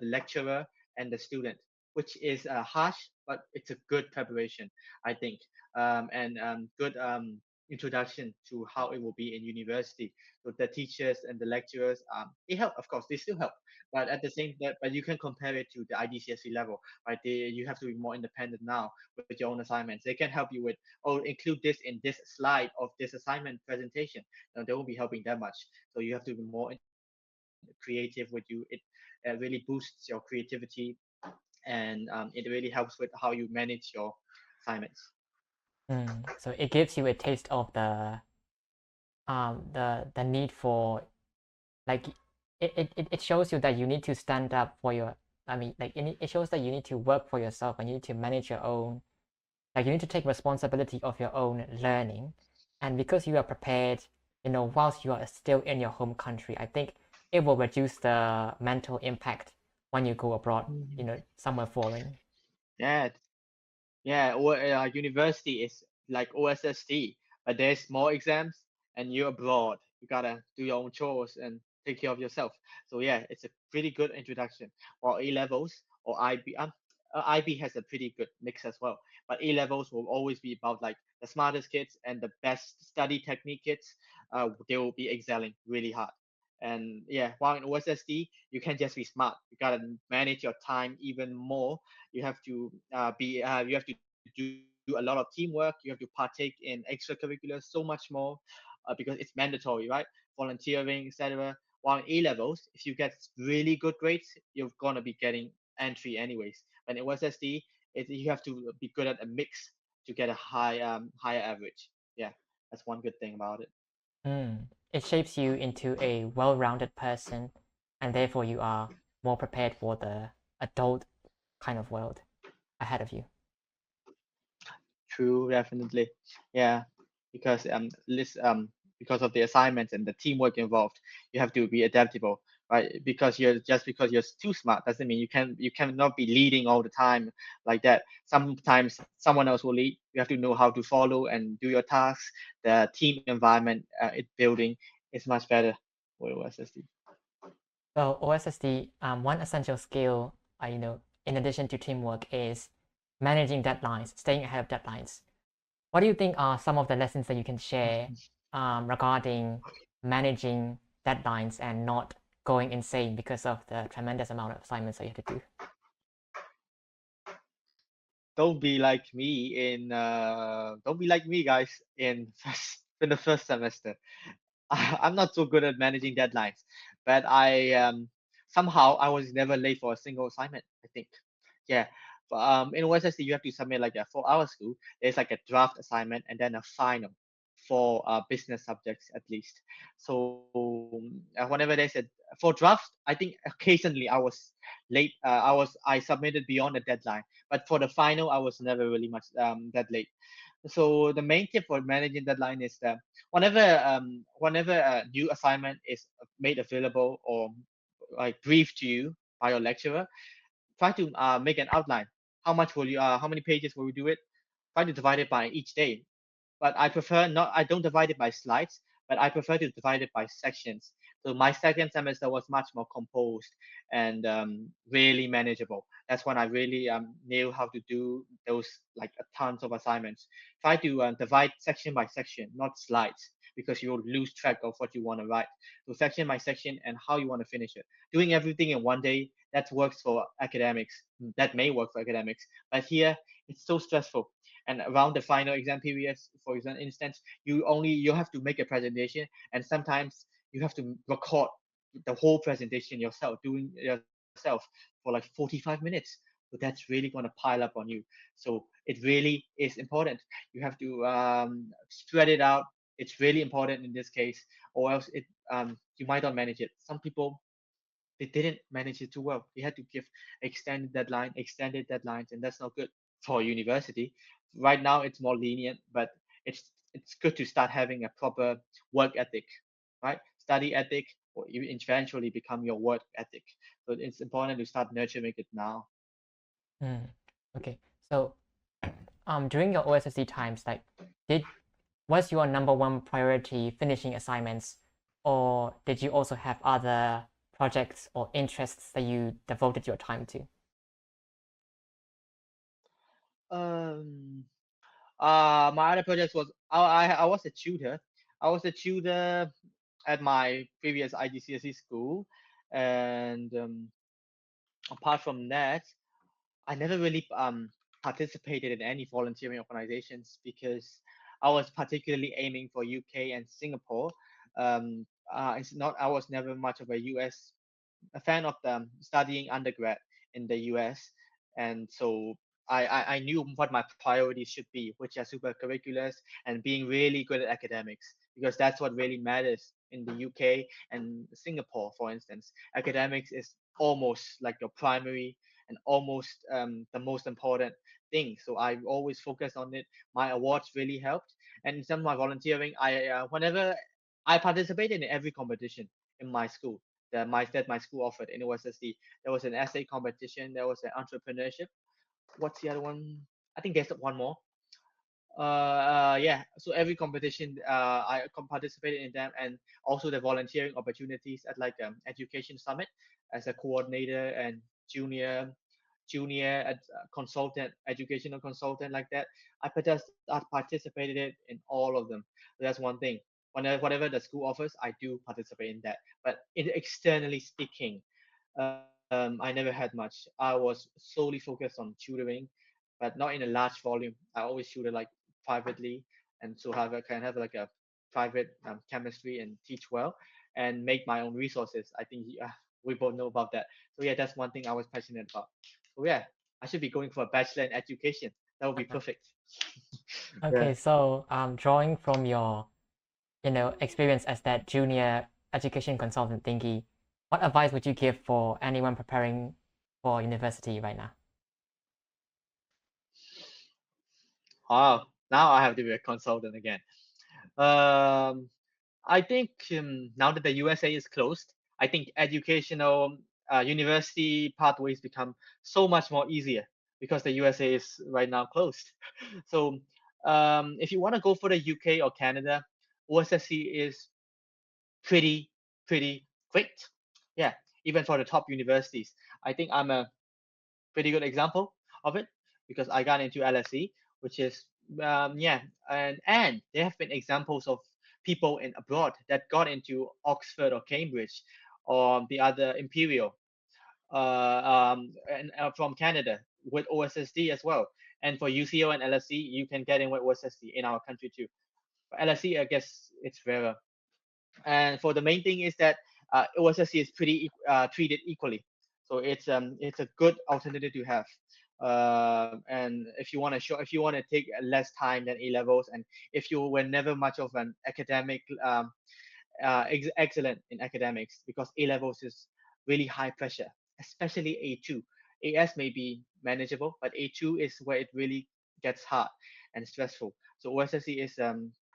lecturer and the student, which is harsh, but it's a good preparation, I think, and good introduction to how it will be in university. So the teachers and the lecturers, they help, of course, they still help, but at the same time, but you can compare it to the iGCSE level, right? You have to be more independent now with your own assignments. They can help you with, oh, include this in this slide of this assignment presentation. No, they won't be helping that much. So you have to be more creative with you. It really boosts your creativity, and it really helps with how you manage your assignments. So it gives you a taste of the need for, like, it shows you that you need to stand up for your, I mean, like, it shows that you need to work for yourself and you need to manage your own, like, you need to take responsibility of your own learning. And because you are prepared, whilst you are still in your home country, I think it will reduce the mental impact when you go abroad, somewhere foreign. Yeah, yeah. Or university is like OSSD, but there's more exams, and you're abroad. You gotta do your own chores and take care of yourself. So yeah, it's a pretty good introduction. While A levels or IB, IB has a pretty good mix as well. But A levels will always be about like the smartest kids and the best study technique kids. They will be excelling really hard. And yeah, while in OSSD, you can't just be smart. You gotta manage your time even more. You have to you have to do a lot of teamwork. You have to partake in extracurriculars so much more, because it's mandatory, right? Volunteering, etc. While in A levels, if you get really good grades, you're gonna be getting entry anyways. But in OSSD, you have to be good at a mix to get a higher average. Yeah, that's one good thing about it. It shapes you into a well-rounded person, and therefore you are more prepared for the adult kind of world ahead of you. True, definitely. Yeah, because because of the assignments and the teamwork involved, you have to be adaptable, right? Because you're too smart doesn't mean you cannot be leading all the time like that. Sometimes someone else will lead. You have to know how to follow and do your tasks. The team environment it building is much better with OSSD. Well, OSSD, one essential skill, in addition to teamwork, is managing deadlines, staying ahead of deadlines. What do you think are some of the lessons that you can share regarding managing deadlines and not going insane because of the tremendous amount of assignments that you have to do? Don't be like me, guys, in the first semester. I'm not so good at managing deadlines, but I somehow I was never late for a single assignment, I think. Yeah. In OSSD, you have to submit like a 4 hour school. There's like a draft assignment and then a final for business subjects at least. So whenever there's a for draft, I think occasionally I was late. I submitted beyond the deadline, but for the final, I was never really much that late. So the main tip for managing deadline is that whenever a new assignment is made available or like briefed to you by your lecturer, try to make an outline. How many pages will you do it? Try to divide it by each day. But I prefer not. I don't divide it by slides, but I prefer to divide it by sections. So my second semester was much more composed and really manageable. That's when I really knew how to do those like tons of assignments. Try to divide section by section, not slides, because you'll lose track of what you want to write. So section by section and how you want to finish it. Doing everything in one day, that works for academics. That may work for academics, but here it's so stressful. And around the final exam periods, for instance, you have to make a presentation, and sometimes you have to record the whole presentation yourself, doing yourself for like 45 minutes. So that's really going to pile up on you. So it really is important. You have to spread it out. It's really important in this case, or else you might not manage it. Some people, they didn't manage it too well. They had to give extended deadlines, and that's not good for university. Right now, it's more lenient, but it's it's good to start having a proper work ethic, right? Study ethic, or you eventually become your work ethic. So it's important to start nurturing it now. Mm. Okay. So, during your OSSD times, like, did was your number one priority finishing assignments, or did you also have other projects or interests that you devoted your time to? Um, my other project was I was a tutor. I was a tutor at my previous iGCSE school, and apart from that, I never really participated in any volunteering organizations because I was particularly aiming for UK and Singapore. It's not I was never much of a fan of studying undergrad in the US, and so I knew what my priorities should be, which are super curriculars and being really good at academics, because that's what really matters in the UK and Singapore, for instance. Academics is almost like your primary and almost the most important thing. So I always focus on it. My awards really helped, and in terms of my volunteering, whenever I participated in every competition in my school that my school offered in OSSD. There was an essay competition. There was an entrepreneurship. What's the other one? I think there's one more. Yeah. So every competition, I participated in them, and also the volunteering opportunities at like education summit as a coordinator and junior consultant, educational consultant like that. I participated in all of them. That's one thing. Whatever the school offers, I do participate in that. But externally speaking, I never had much. I was solely focused on tutoring, but not in a large volume. I always tutor like privately, and so can have like a private chemistry and teach well and make my own resources. I think we both know about that. So yeah, that's one thing I was passionate about. So yeah, I should be going for a bachelor in education. That would be perfect. Yeah. Okay, so drawing from your, experience as that junior education consultant thingy, what advice would you give for anyone preparing for university right now? Wow. Now I have to be a consultant again. Um, I think now that the USA is closed, I think educational university pathways become so much more easier because the USA is right now closed. So if you want to go for the UK or Canada, OSSC is pretty great. Yeah, even for the top universities. I think I'm a pretty good example of it because I got into LSE, which is yeah, and there have been examples of people in abroad that got into Oxford or Cambridge or the other Imperial and from Canada with OSSD as well. And for UCO and LSE, you can get in with OSSD in our country too. For LSE, I guess it's rarer. And for the main thing is that OSSC is pretty treated equally, so it's a good alternative to have. And if you want to take less time than A levels, and if you were never much of an academic excellent in academics, because A levels is really high pressure, especially A2. AS may be manageable, but A2 is where it really gets hard and stressful. So OSSE is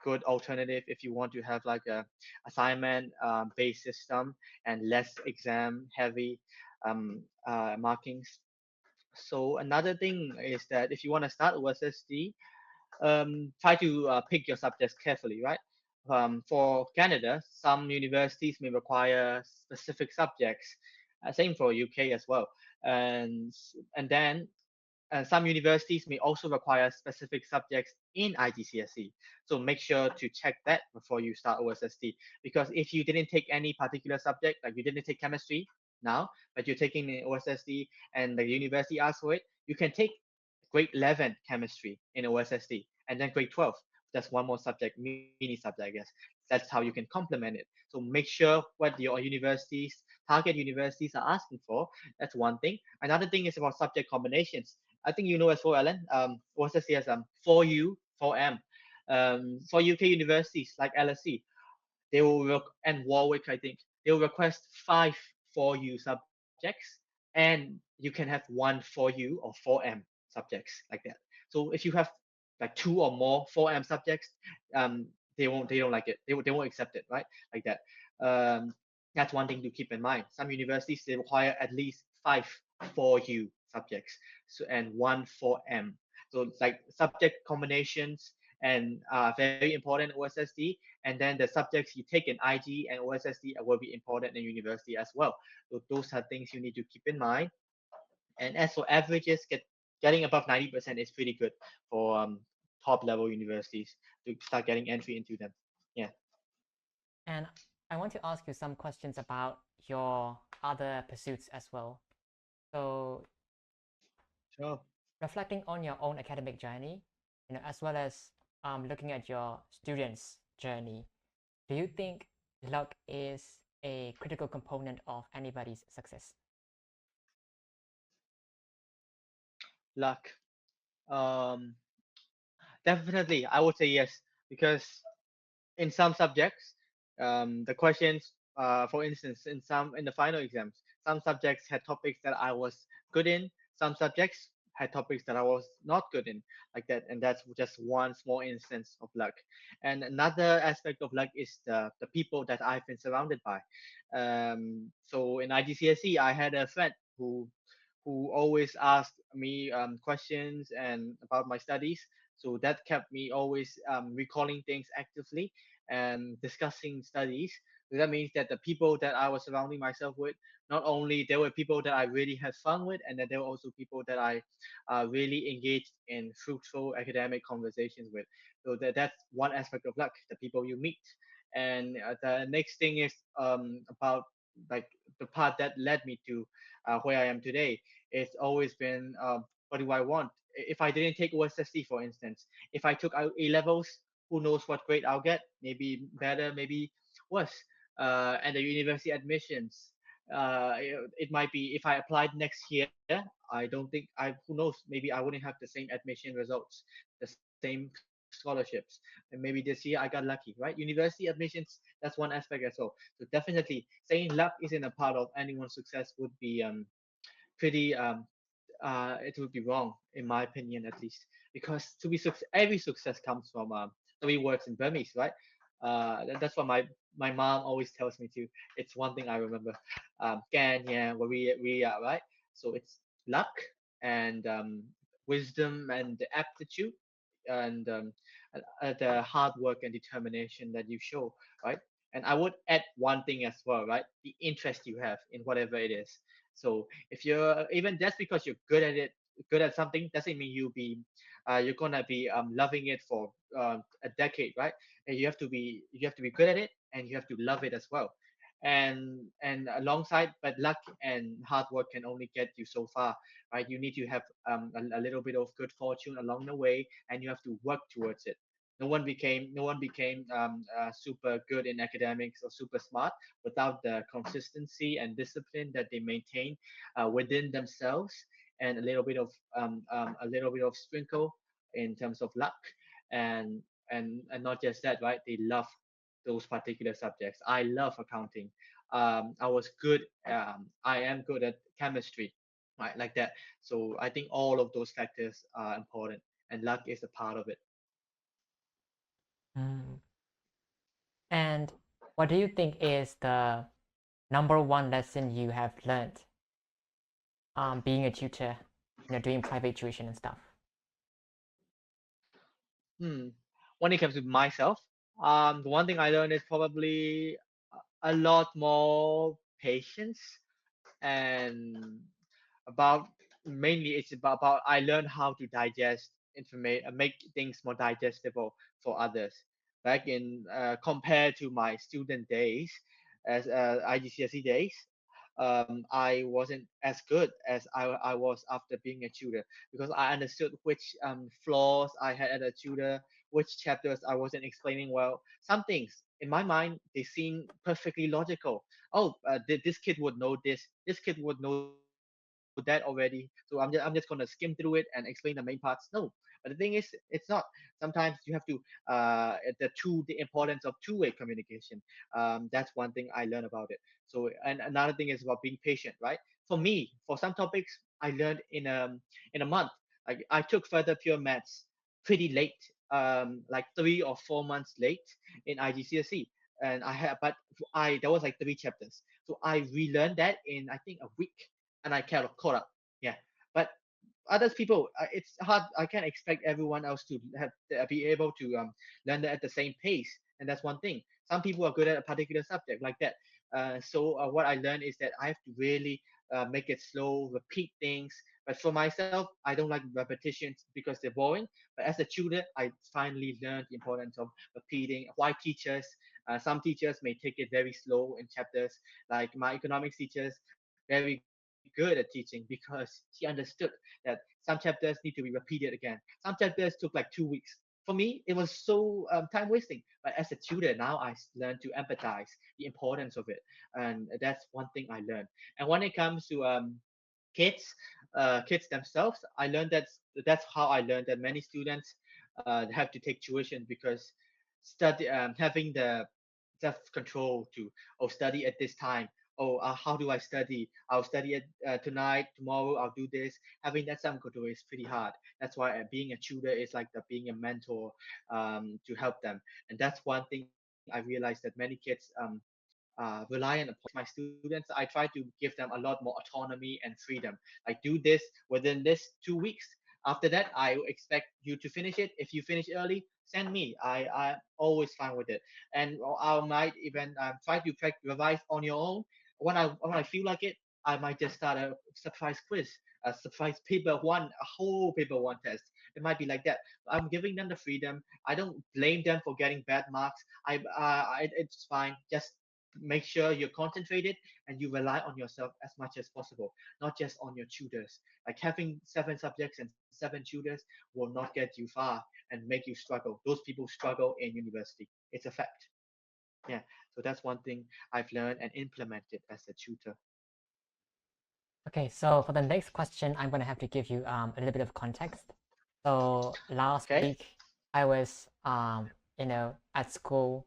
good alternative if you want to have like a assignment based system and less exam heavy markings. So another thing is that if you want to start OSSD, try to pick your subjects carefully, right? For Canada, some universities may require specific subjects. Same for UK as well, and then some universities may also require specific subjects in iGCSE. So make sure to check that before you start OSSD. Because if you didn't take any particular subject, like you didn't take chemistry now, but you're taking the OSSD and the university asks for it, you can take grade 11 chemistry in OSSD and then grade 12. That's one more subject, mini subject, I guess. That's how you can complement it. So make sure what your target universities are asking for. That's one thing. Another thing is about subject combinations. I think you know as well, Alan. OSSC has 4U, 4M. For UK universities like LSE, and Warwick, I think they will request 5 4U subjects, and you can have 1 4U or 4M subjects like that. So if you have like two or more 4M subjects, they don't like it. They won't accept it, right? Like that. Um, that's one thing to keep in mind. Some universities they require at least five 4U subjects, so and one 4M. So it's like subject combinations and very important in OSSD. And then the subjects you take in IG and OSSD will be important in university as well. So those are things you need to keep in mind. And as for averages, getting above 90% is pretty good for top level universities to start getting entry into them. Yeah. And I want to ask you some questions about your other pursuits as well. So, Sure. reflecting on your own academic journey, as well as looking at your students' journey, do you think luck is a critical component of anybody's success? Luck. Um, Definitely, I would say yes, because in some subjects, the questions, for instance, in the final exams, some subjects had topics that I was good in, some subjects had topics that I was not good in, like that, and that's just one small instance of luck. And another aspect of luck is the people that I've been surrounded by. So in IGCSE, I had a friend who always asked me questions and about my studies. So that kept me always recalling things actively and discussing studies. So that means that the people that I was surrounding myself with, not only there were people that I really had fun with, and then there were also people that I really engaged in fruitful academic conversations with. So that's one aspect of luck, the people you meet. And the next thing is about like the part that led me to where I am today. It's always been what do I want? If I didn't take OSSD, for instance, if I took A levels, who knows what grade I'll get? Maybe better, maybe worse. And the university admissions, it might be if I applied next year, I don't think who knows, maybe I wouldn't have the same admission results, the same scholarships. And maybe this year I got lucky, right? University admissions, that's one aspect as well. So definitely saying luck isn't a part of anyone's success would be pretty it would be wrong in my opinion at least, because to be every success comes from three words in Burmese, right? That's what my mom always tells me to. It's one thing I remember. Can yeah, where we are, right? So it's luck and wisdom and the aptitude and the hard work and determination that you show, right? And I would add one thing as well, right? The interest you have in whatever it is. So if you're even just because you're good at it, good at something, doesn't mean you're gonna be loving it for a decade, right? And you have to be good at it, and you have to love it as well. And alongside, but luck and hard work can only get you so far, right? You need to have a little bit of good fortune along the way, and you have to work towards it. No one became super good in academics or super smart without the consistency and discipline that they maintain within themselves, and a little bit of sprinkle in terms of luck, and and not just that, right? They love those particular subjects. I love accounting. I am good at chemistry, right? Like that. So I think all of those factors are important, and luck is a part of it. Mm. And what do you think is the number one lesson you have learned being a tutor, doing private tuition and stuff? Hmm. When it comes to myself, the one thing I learned is probably a lot more patience, and about mainly it's about I learned how to digest information, make things more digestible for others. Back in compared to my student days, as IGCSE days, I wasn't as good as I was after being a tutor, because I understood which flaws I had as a tutor, which chapters I wasn't explaining well. Some things in my mind they seem perfectly logical. Oh, this kid would know this. This kid would know that already. So I'm just gonna skim through it and explain the main parts. No, but the thing is, it's not. Sometimes you have to the importance of two-way communication. That's one thing I learned about it. So and another thing is about being patient, right? For me, for some topics, I learned in a month. Like I took further pure maths pretty late, like 3 or 4 months late in iGCSE, and I had, but I there was like 3 chapters, so I relearned that in I think a week, and I kind of caught up. Yeah, but others people, it's hard. I can't expect everyone else to have be able to learn that at the same pace, and that's one thing. Some people are good at a particular subject like that. So what I learned is that I have to really make it slow, repeat things. But for myself, I don't like repetitions because they're boring. But as a tutor, I finally learned the importance of repeating. Why teachers? Some teachers may take it very slow in chapters. Like my economics teachers, very good at teaching because she understood that some chapters need to be repeated again. Some chapters took like 2 weeks. For me, it was so time wasting. But as a tutor, now I learned to empathize the importance of it, and that's one thing I learned. And when it comes to kids, kids themselves, I learned that's how I learned that many students have to take tuition because study having the self control to study at this time. How do I study? I'll study it tonight, tomorrow. I'll do this. Having that self control is pretty hard. That's why being a tutor is like being a mentor to help them. And that's one thing I realized that many kids reliant upon my students. I try to give them a lot more autonomy and freedom. Like do this within this 2 weeks. After that, I expect you to finish it. If you finish early, send me. I'm always fine with it. And I might even try to revise on your own. When I feel like it, I might just start a surprise quiz, a surprise paper one, a whole paper one test. It might be like that. I'm giving them the freedom. I don't blame them for getting bad marks. It's fine. Just make sure you're concentrated and you rely on yourself as much as possible, not just on your tutors. Like having 7 subjects and 7 tutors will not get you far and make you struggle. Those people struggle in university. It's a fact. Yeah. So that's one thing I've learned and implemented as a tutor. Okay, so for the next question, I'm gonna have to give you a little bit of context. So last Okay. week, I was at school.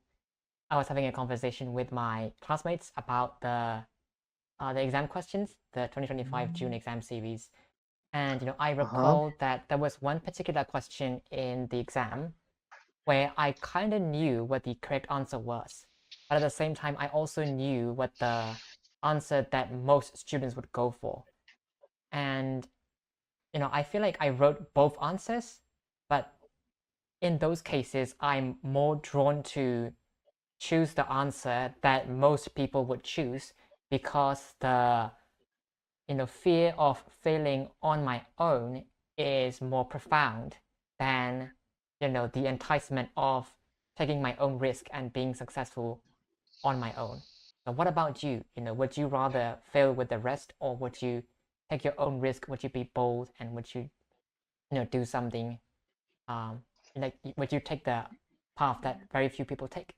I was having a conversation with my classmates about the exam questions, the 2025 June exam series. And I Uh-huh. recall that there was one particular question in the exam where I kind of knew what the correct answer was. But at the same time, I also knew what the answer that most students would go for. And I feel like I wrote both answers, but in those cases, I'm more drawn to choose the answer that most people would choose because the fear of failing on my own is more profound than the enticement of taking my own risk and being successful on my own. So what about you? Would you rather fail with the rest, or would you take your own risk? Would you be bold, and would you do something, like would you take the path that very few people take?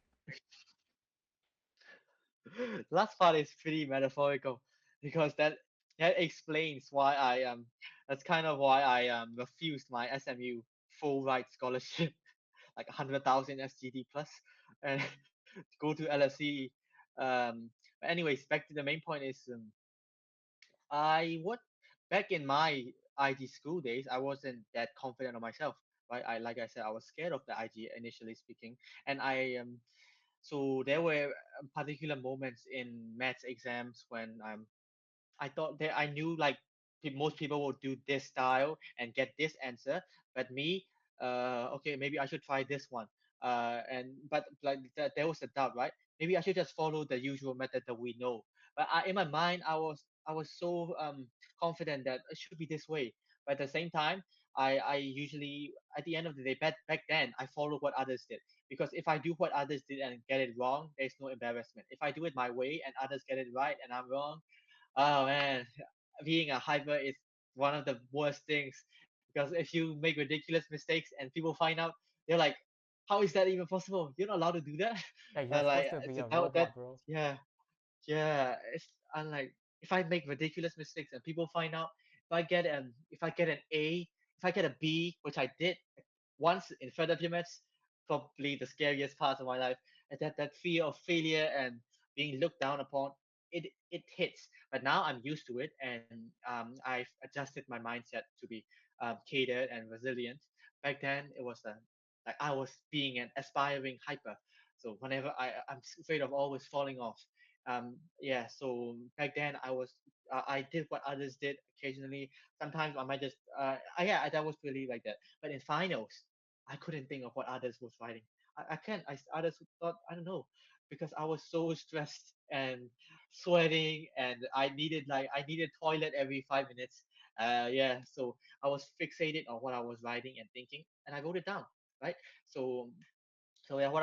Last part is pretty metaphorical because that explains why that's kind of why I refused my SMU full ride scholarship, like 100,000 SGD plus, and go to LSE. But anyways, back to the main point is I what back in my IG school days, I wasn't that confident of myself. Right, I like I said, I was scared of the IG initially speaking, and so there were particular moments in maths exams when I thought that I knew like most people will do this style and get this answer, but me, okay, maybe I should try this one. And but like there was a doubt, right? Maybe I should just follow the usual method that we know. But in my mind, I was so confident that it should be this way. But at the same time, I usually at the end of the day back then I follow what others did, because if I do what others did and get it wrong, there's no embarrassment. If I do it my way and others get it right and I'm wrong, oh man, being a hyper is one of the worst things, because if you make ridiculous mistakes and people find out, they're like, "How is that even possible? You're not allowed to do that." Yeah, you're Like supposed to be it's a a that robot, bro. yeah, yeah. It's I'm like, if I make ridiculous mistakes and people find out, if I get an A, if I get a B, which I did once in further PMS, probably the scariest part of my life, and that fear of failure and being looked down upon, it hits. But now I'm used to it, and I've adjusted my mindset to be catered and resilient. Back then, it was like I was being an aspiring hyper. So whenever I'm afraid of always falling off. Yeah. So back then, I did what others did occasionally. Sometimes I might just yeah, that was really like that. But in finals, I couldn't think of what others was writing. I can't. Others thought I don't know because I was so stressed and sweating and I needed toilet every 5 minutes. Yeah. So I was fixated on what I was writing and thinking, and I wrote it down, right? So, so yeah, what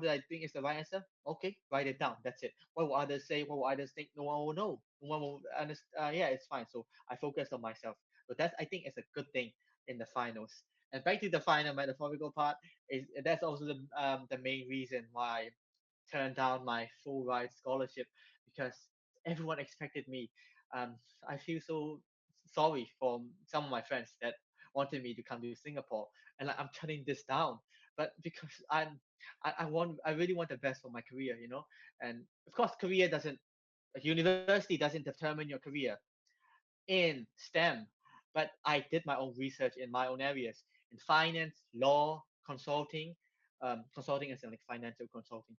did I think is the right answer? Okay, write it down. That's it. What will others say? What will others think? No one will know. No one will understand. Yeah, it's fine. So I focused on myself. So that's I think is a good thing in the finals. And back to the final metaphorical part is that's also the main reason why I turned down my full ride scholarship because everyone expected me. Um, I feel so sorry for some of my friends that wanted me to come to Singapore, and like, I'm turning this down. But because I really want the best for my career, you know. And of course, career doesn't university doesn't determine your career in STEM, but I did my own research in my own areas in finance, law, consulting. Consulting is like financial consulting.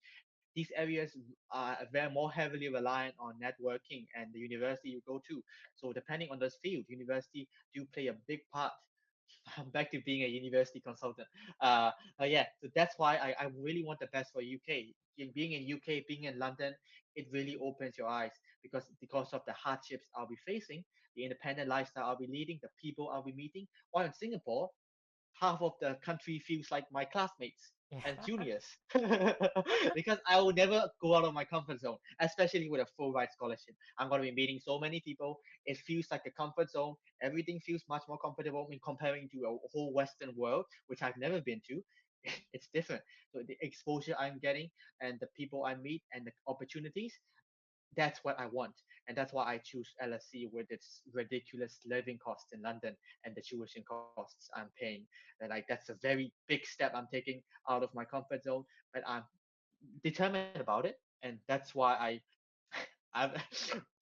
These areas are very more heavily reliant on networking and the university you go to. So depending on this field, university do play a big part. I'm back to being a university consultant. Uh, yeah, so that's why I really want the best for UK. Being in UK, being in London, it really opens your eyes because of the hardships I'll be facing, the independent lifestyle I'll be leading, the people I'll be meeting. While in Singapore, half of the country feels like my classmates and Yeah. juniors because I will never go out of my comfort zone, especially with a full ride scholarship. I'm going to be meeting so many people. It feels like a comfort zone. Everything feels much more comfortable in comparing to a whole Western world, which I've never been to. It's different. So the exposure I'm getting and the people I meet and the opportunities, that's what I want. And that's why I choose LSE with its ridiculous living costs in London and the tuition costs I'm paying. And like that's a very big step I'm taking out of my comfort zone, but I'm determined about it. And that's why I,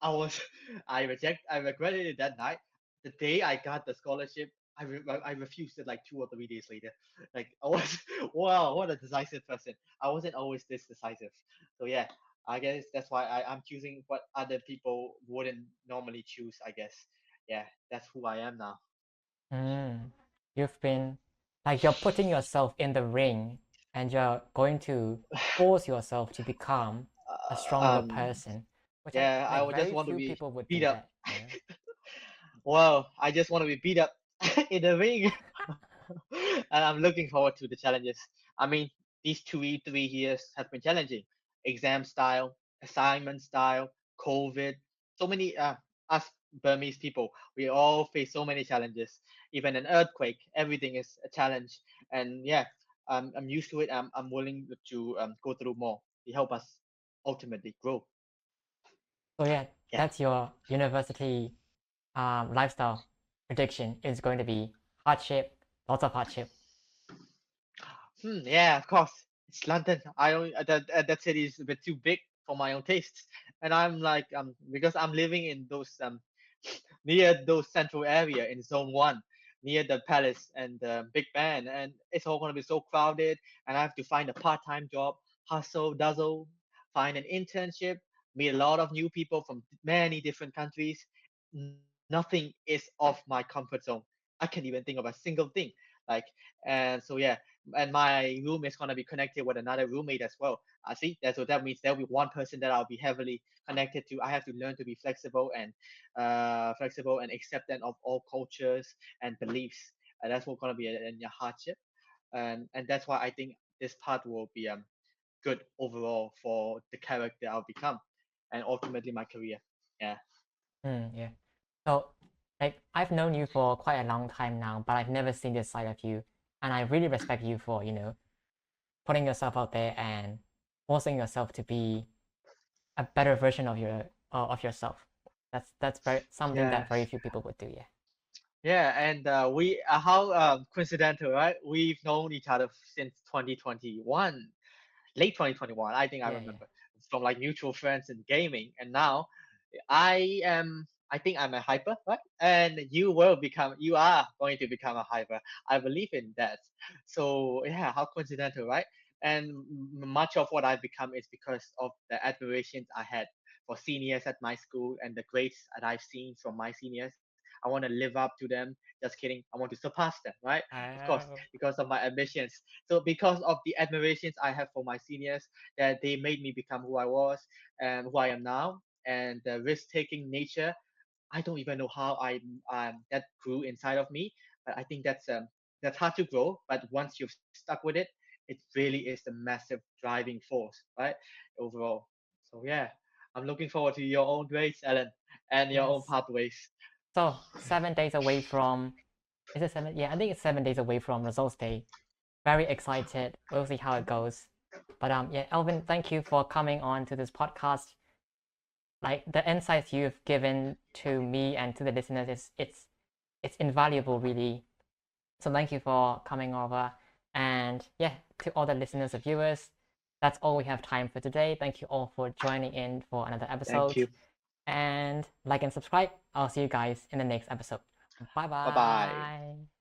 I was, I regretted it that night. The day I got the scholarship, I refused it like 2 or 3 days later. Like I was, wow, what a decisive person. I wasn't always this decisive. So yeah, I guess that's why I'm choosing what other people wouldn't normally choose, I guess. Yeah, that's who I am now. Mm. You've been like you're putting yourself in the ring and you're going to force yourself to become a stronger um, person, which I yeah, I like would just very want to few be people would beat do up. that, you know. Wow, I just want to be beat up in the ring. And I'm looking forward to the challenges. I mean, these 3 years have been challenging. Exam style, assignment style, COVID, so many us Burmese people, we all face so many challenges. Even an earthquake, everything is a challenge. And yeah, I'm used to it. I'm willing to go through more to help us ultimately grow. So yeah, Yeah. that's your university lifestyle prediction is going to be hardship, lots of hardship. Yeah, of course. It's London. I don't, that city is a bit too big for my own tastes, and I'm like because I'm living in those near those central area in Zone One, near the Palace and the Big Ben, and it's all gonna be so crowded, and I have to find a part-time job, hustle, dazzle, find an internship, meet a lot of new people from many different countries. Nothing is off my comfort zone. I can't even think of a single thing. Like, and so yeah, and my room is gonna be connected with another roommate as well. I see that, so that means there'll be one person that I'll be heavily connected to. I have to learn to be flexible and acceptant of all cultures and beliefs. And that's what's gonna be a hardship. And that's why I think this part will be good overall for the character I'll become, and ultimately my career. Yeah. Yeah. So like I've known you for quite a long time now, but I've never seen this side of you, and I really respect you for putting yourself out there and forcing yourself to be a better version of yourself. That's very something Yeah. that very few people would do. Yeah. Yeah, and we how coincidental, right? We've known each other since 2021, late 2021. I think I Yeah. Yeah. remember from like mutual friends in gaming, and now I am. I think I'm a hyper, right? And you are going to become a hyper. I believe in that. So yeah, how coincidental, right? And much of what I've become is because of the admirations I had for seniors at my school and the grades that I've seen from my seniors. I want to live up to them. Just kidding. I want to surpass them, right? Of course, Oh, because of my ambitions. So because of the admirations I have for my seniors, that they made me become who I was and who I am now, and the risk-taking nature, I don't even know how that grew inside of me, but I think that's hard to grow. But once you've stuck with it, it really is a massive driving force, right? Overall. So yeah, I'm looking forward to your own grades, Alan, and your own yes. pathways. So 7 days away from, is it 7? Yeah, I think it's 7 days away from results day. Very excited. We'll see how it goes. But yeah, Alvin, thank you for coming on to this podcast. Like the insights you've given to me and to the listeners is it's invaluable, really. So thank you for coming over. And yeah, to all the listeners and viewers, that's all we have time for today. Thank you all for joining in for another Thank episode. you. And like and subscribe. I'll see you guys in the next episode. Bye Bye bye. bye.